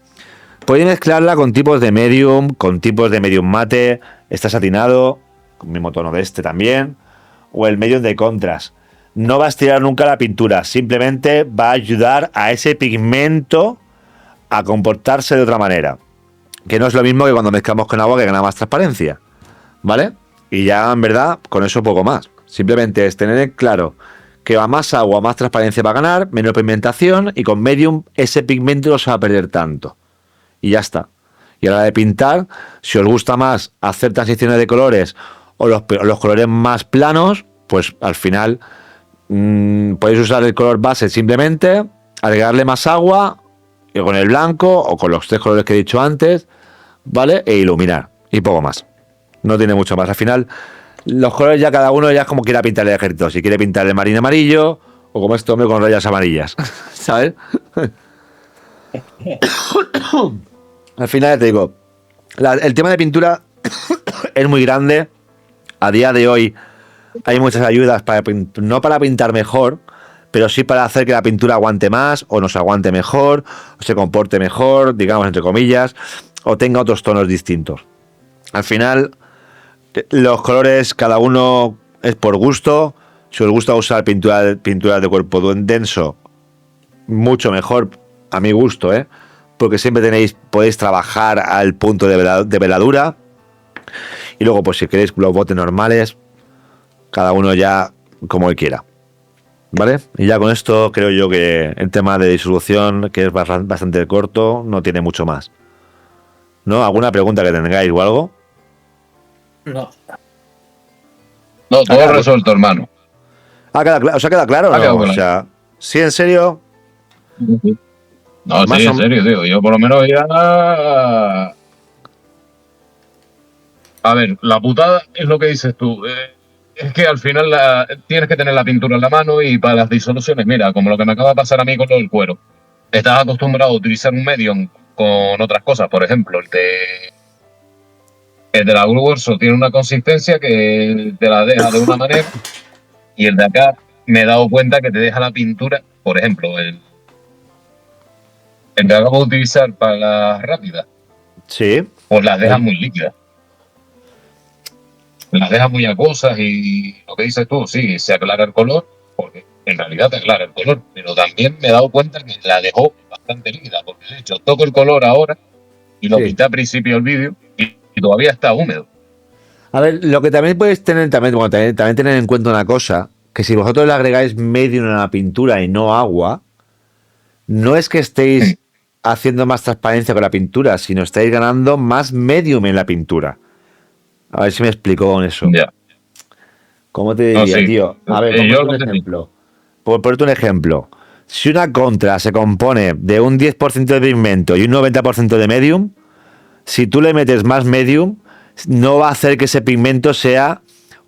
Podéis mezclarla con tipos de medium, con tipos de medium mate, está satinado, con el mismo tono de este también, o el medium de contrast. No va a estirar nunca la pintura, simplemente va a ayudar a ese pigmento a comportarse de otra manera. Que no es lo mismo que cuando mezclamos con agua que gana más transparencia, ¿vale? Y ya en verdad, con eso poco más. Simplemente es tener claro que a más agua, más transparencia va a ganar, menos pigmentación, y con medium ese pigmento no se va a perder tanto. Y ya está. Y a la hora de pintar, si os gusta más hacer transiciones de colores o los colores más planos, pues al final podéis usar el color base simplemente, agregarle más agua y con el blanco o con los 3 colores que he dicho antes, ¿vale? E iluminar. Y poco más. No tiene mucho más. Al final, los colores ya cada uno ya es como quiera pintar el ejército. Si quiere pintar el marino amarillo o como este hombre con rayas amarillas. ¿Sabes? Al final te digo, el tema de pintura es muy grande. A día de hoy hay muchas ayudas no para pintar mejor, pero sí para hacer que la pintura aguante más, o nos aguante mejor, o se comporte mejor, digamos entre comillas, o tenga otros tonos distintos. Al final, los colores cada uno es por gusto. Si os gusta usar pinturas de cuerpo denso, mucho mejor a mi gusto, porque siempre podéis trabajar al punto de veladura. Y luego, pues si queréis los botes normales, cada uno ya como él quiera. ¿Vale? Y ya con esto creo yo que el tema de disolución, que es bastante corto, no tiene mucho más. ¿No? ¿Alguna pregunta que tengáis o algo? No. No, todo Claro. resuelto, hermano. ¿Os ha quedado claro o Ha no? quedado O claro. sea, sí, en serio. No, Más sí, o- en serio, tío. Yo por lo menos ya... A ver, la putada es lo que dices tú. Es que al final tienes que tener la pintura en la mano y para las disoluciones, mira, como lo que me acaba de pasar a mí con lo del cuero. Estás acostumbrado a utilizar un medium con otras cosas. Por ejemplo, el de la Woolworths tiene una consistencia que te la deja de una manera y el de acá me he dado cuenta que te deja la pintura, por ejemplo, el que acabo de utilizar para las rápidas, Sí. pues las deja muy líquidas. Las deja muy acuosas y lo que dices tú, sí, se aclara el color, porque en realidad te aclara el color, pero también me he dado cuenta que la dejó bastante líquida, porque de hecho toco el color ahora y lo Sí. pinté al principio del vídeo y todavía está húmedo. A ver, lo que también podéis tener, también tener en cuenta una cosa, que si vosotros le agregáis medium a la pintura y no agua, no es que estéis haciendo más transparencia con la pintura, sino estáis ganando más medium en la pintura. A ver si me explico con eso. Ya. ¿Cómo te No, diría, sí. tío? A ver, por Yo ponerte lo un entendí. ejemplo. Por ponerte un ejemplo. Si una contra se compone de un 10% de pigmento y un 90% de medium, si tú le metes más medium, no va a hacer que ese pigmento sea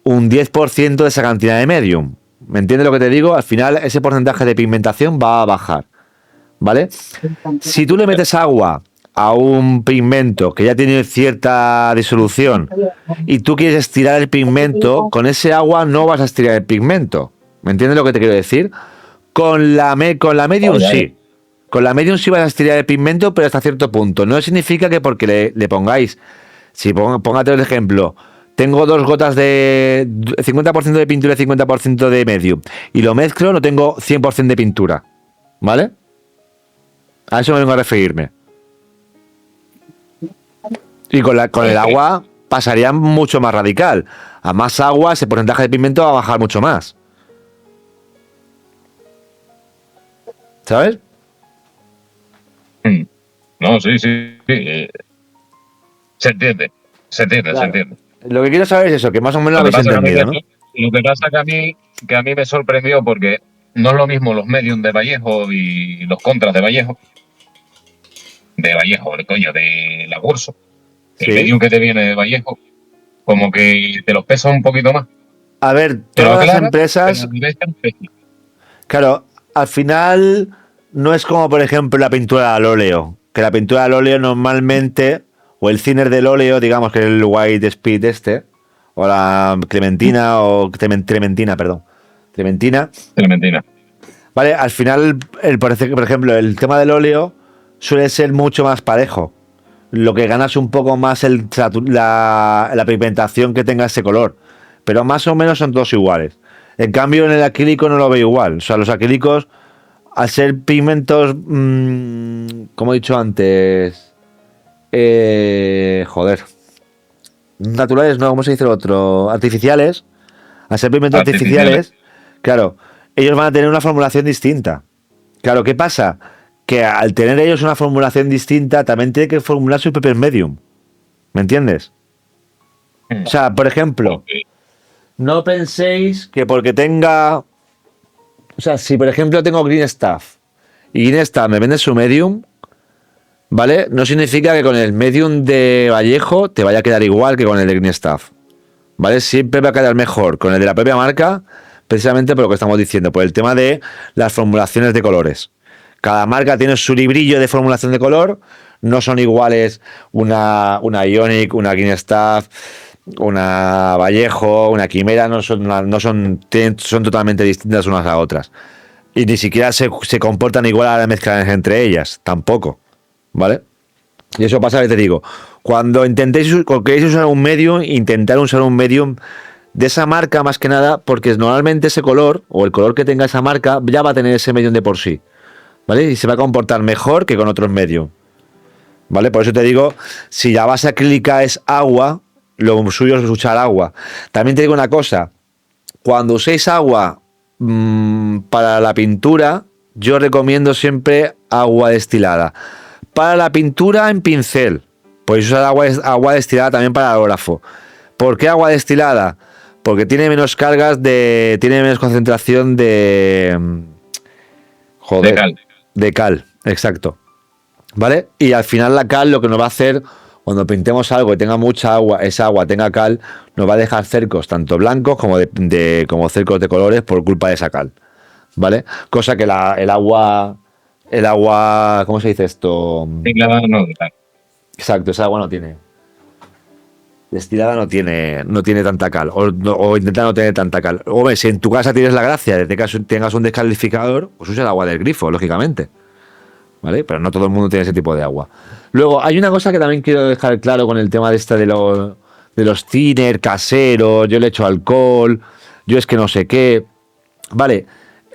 un 10% de esa cantidad de medium. ¿Me entiendes lo que te digo? Al final ese porcentaje de pigmentación va a bajar. ¿Vale? Si tú le metes agua a un pigmento que ya tiene cierta disolución y tú quieres estirar el pigmento, con ese agua no vas a estirar el pigmento. ¿Me entiendes lo que te quiero decir? Con la medium sí. Con la medium sí vas a estirar el pigmento, pero hasta cierto punto. No significa que porque le pongáis, si póngate el ejemplo, tengo 2 gotas de 50% de pintura y 50% de medium, y lo mezclo, no tengo 100% de pintura. ¿Vale? A eso me vengo a referirme. Y con el agua pasaría mucho más radical. A más agua, ese porcentaje de pigmento va a bajar mucho más. ¿Sabes? No, sí, sí. Se entiende, se entiende, Claro. se entiende. Lo que quiero saber es eso, que más o menos lo habéis entendido, ¿no? Lo que pasa que a mí me sorprendió porque no es lo mismo los medium de Vallejo y los contras de Vallejo, coño, de la Curso. El Sí. medium que te viene de Vallejo, como que te los pesa un poquito más. A ver, Te lo todas las aclara, empresas, pero te dejan pésimo. claro, al final no es como, por ejemplo, la pintura al óleo. Que la pintura al óleo normalmente, o el thinner del óleo, digamos que es el white speed este, o la clementina, o trementina, perdón. Trementina. Clementina. Vale, al final, por ejemplo, el tema del óleo suele ser mucho más parejo. Lo que ganas un poco más la pigmentación que tenga ese color. Pero más o menos son todos iguales. En cambio, en el acrílico no lo veo igual. O sea, los acrílicos, al ser pigmentos, como he dicho antes, joder, naturales, no, ¿cómo se dice el otro? Artificiales. Al ser pigmentos artificiales, claro, ellos van a tener una formulación distinta. Claro, ¿qué pasa? Que al tener ellos una formulación distinta, también tienen que formular sus propios medium. ¿Me entiendes? O sea, por ejemplo, Ok. no penséis que porque tenga... O sea, si por ejemplo tengo Green Staff y Green Staff me vende su medium, ¿vale? No significa que con el medium de Vallejo te vaya a quedar igual que con el de Green Staff. ¿Vale? Siempre va a quedar mejor con el de la propia marca, precisamente por lo que estamos diciendo, por el tema de las formulaciones de colores. Cada marca tiene su librillo de formulación de color, no son iguales una Ionic, una Green Staff, una Vallejo, una Quimera, son totalmente distintas unas a otras. Y ni siquiera se comportan igual a la mezcla entre ellas, tampoco. ¿Vale? Y eso pasa, te digo, cuando queréis usar un medium, intentar usar un medium de esa marca más que nada, porque normalmente ese color, o el color que tenga esa marca, ya va a tener ese medium de por sí. ¿Vale? Y se va a comportar mejor que con otros medium. ¿Vale? Por eso te digo, si la base acrílica es agua, lo suyo es usar agua. También te digo una cosa, cuando uséis agua para la pintura, yo recomiendo siempre agua destilada. Para la pintura en pincel, podéis usar agua destilada también para el aerógrafo. ¿Por qué agua destilada? Porque tiene menos tiene menos concentración de de cal, exacto. ¿Vale? Y al final la cal lo que nos va a hacer, cuando pintemos algo y tenga mucha agua, esa agua tenga cal, nos va a dejar cercos tanto blancos como como cercos de colores por culpa de esa cal. ¿Vale? Cosa que el agua, ¿cómo se dice esto? Destilada no, claro. Exacto, esa agua no tiene. Destilada no tiene tanta cal, o intenta no tener tanta cal. Hombre, si en tu casa tienes la gracia de que tengas un descalificador, pues usa el agua del grifo, lógicamente. ¿Vale? Pero no todo el mundo tiene ese tipo de agua. Luego, hay una cosa que también quiero dejar claro con el tema de los thinner caseros, yo le echo alcohol, yo es que no sé qué. Vale,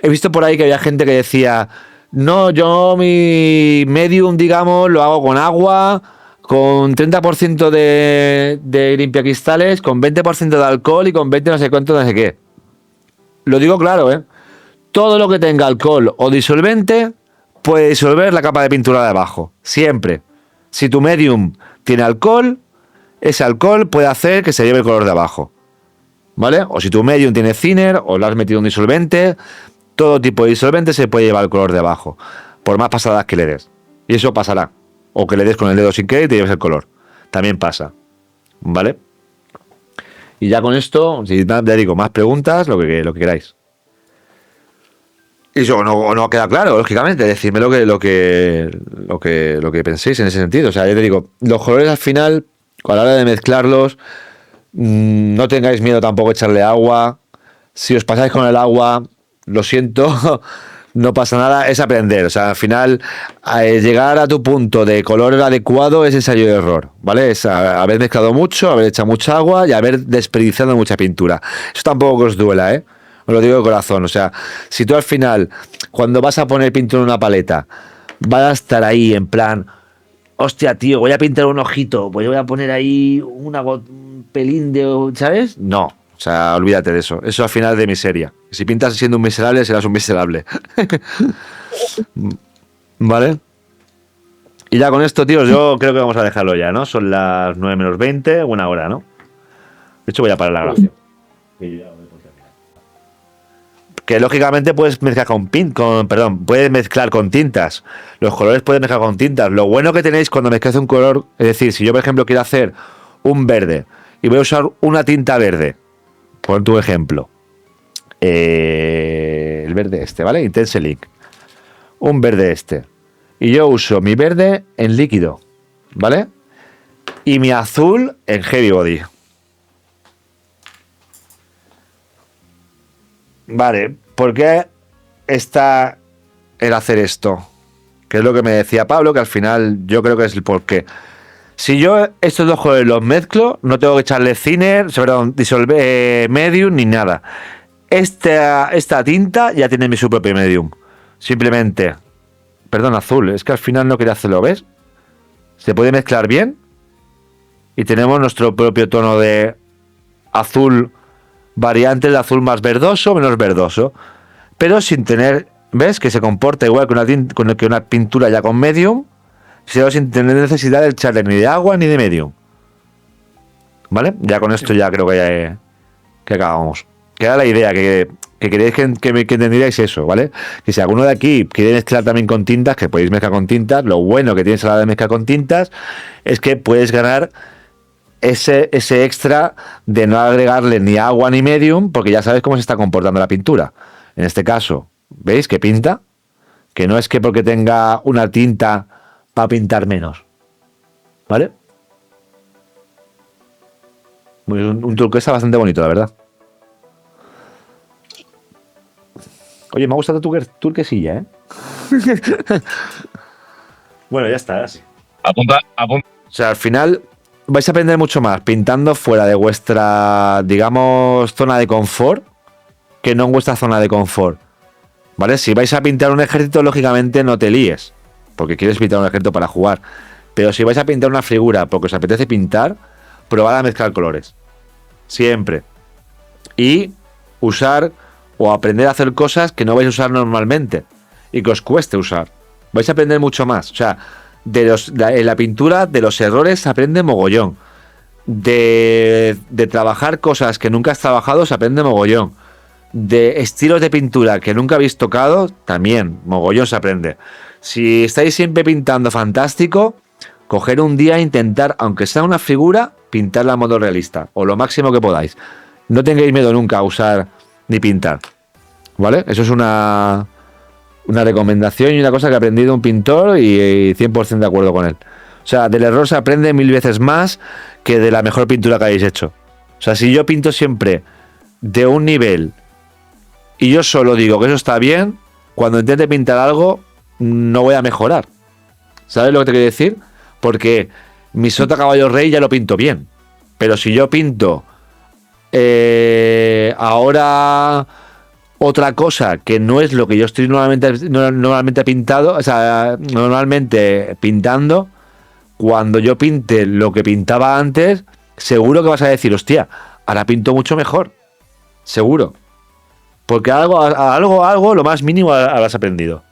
he visto por ahí que había gente que decía, no, yo mi medium, digamos, lo hago con agua, con 30% de limpiacristales, con 20% de alcohol y con 20 no sé cuánto, no sé qué. Lo digo claro, ¿eh? Todo lo que tenga alcohol o disolvente puede disolver la capa de pintura de abajo. Siempre. Si tu medium tiene alcohol, ese alcohol puede hacer que se lleve el color de abajo. ¿Vale? O si tu medium tiene thinner o le has metido un disolvente, todo tipo de disolvente se puede llevar el color de abajo. Por más pasadas que le des. Y eso pasará. O que le des con el dedo sin querer y te lleves el color. También pasa. ¿Vale? Y ya con esto, si ya digo, más preguntas, lo que queráis. Y eso no queda claro, lógicamente. Decidme lo que penséis en ese sentido. O sea, yo te digo, los colores al final, a la hora de mezclarlos, no tengáis miedo tampoco a echarle agua. Si os pasáis con el agua, lo siento, no pasa nada, es aprender. O sea, al final, llegar a tu punto de color adecuado es ensayo y error, ¿vale? Es haber mezclado mucho, haber echado mucha agua y haber desperdiciado mucha pintura. Eso tampoco os duela, ¿eh? Os lo digo de corazón. O sea, si tú al final, cuando vas a poner pintura en una paleta, vas a estar ahí en plan, hostia, tío, voy a pintar un ojito, pues yo voy a poner ahí un pelín de, ¿sabes? No. O sea, olvídate de eso. Eso al final es de miseria. Si pintas siendo un miserable, serás un miserable. ¿Vale? Y ya con esto, tíos, yo creo que vamos a dejarlo ya, ¿no? Son las 9 menos 20, buena hora, ¿no? De hecho, voy a parar la grabación. Que lógicamente puedes mezclar puedes mezclar con tintas. Los colores puedes mezclar con tintas. Lo bueno que tenéis cuando mezcláis un color, es decir, si yo, por ejemplo, quiero hacer un verde y voy a usar una tinta verde, pon tu ejemplo, el verde este, ¿vale? Intense Link. Un verde este. Y yo uso mi verde en líquido, ¿vale? Y mi azul en Heavy Body. Vale, ¿por qué está el hacer esto? Que es lo que me decía Pablo, que al final yo creo que es el porqué. Si yo estos dos colores los mezclo, no tengo que echarle thinner, disolver medium ni nada. Esta tinta ya tiene su propio medium. Simplemente, perdón, azul, es que al final no quería hacerlo, ¿ves? Se puede mezclar bien y tenemos nuestro propio tono de azul, variante de azul más verdoso, menos verdoso, pero sin tener, ¿ves? Que se comporta igual que una pintura ya con medium, pero sin tener necesidad de echarle ni de agua ni de medium. ¿Vale? Ya con esto ya creo que acabamos. Queda la idea, que queréis que entendierais eso, ¿vale? Que si alguno de aquí quiere mezclar también con tintas, que podéis mezclar con tintas, lo bueno que tienes a la hora de mezclar con tintas es que puedes ganar ese extra de no agregarle ni agua ni medium, porque ya sabes cómo se está comportando la pintura. En este caso, ¿veis que pinta? Que no es que porque tenga una tinta va a pintar menos. ¿Vale? Un turquesa bastante bonito, la verdad. Oye, me ha gustado tu turquesilla, ¿eh? Bueno, ya está, así. Apunta. O sea, al final vais a aprender mucho más pintando fuera de vuestra, digamos, zona de confort que no en vuestra zona de confort. ¿Vale? Si vais a pintar un ejército, lógicamente no te líes, porque quieres pintar un ejército para jugar. Pero si vais a pintar una figura porque os apetece pintar, probad a mezclar colores. Siempre. Y usar o aprender a hacer cosas que no vais a usar normalmente y que os cueste usar. Vais a aprender mucho más. O sea, en la pintura de los errores se aprende mogollón. De trabajar cosas que nunca has trabajado se aprende mogollón. De estilos de pintura que nunca habéis tocado, también mogollón se aprende. Si estáis siempre pintando fantástico, coger un día e intentar, aunque sea una figura, pintarla a modo realista, o lo máximo que podáis. No tengáis miedo nunca a usar ni pintar, ¿vale? Eso es una recomendación y una cosa que ha aprendido un pintor y 100% de acuerdo con él. O sea, del error se aprende 1000 veces más que de la mejor pintura que hayáis hecho. O sea, si yo pinto siempre de un nivel y yo solo digo que eso está bien, cuando intente pintar algo no voy a mejorar. ¿Sabes lo que te quiero decir? Porque mi sota caballo rey ya lo pinto bien. Pero si yo pinto ahora otra cosa que no es lo que yo estoy normalmente pintado, o sea, normalmente pintando, cuando yo pinte lo que pintaba antes, seguro que vas a decir, hostia, ahora pinto mucho mejor. Seguro. Porque algo, lo más mínimo habrás aprendido.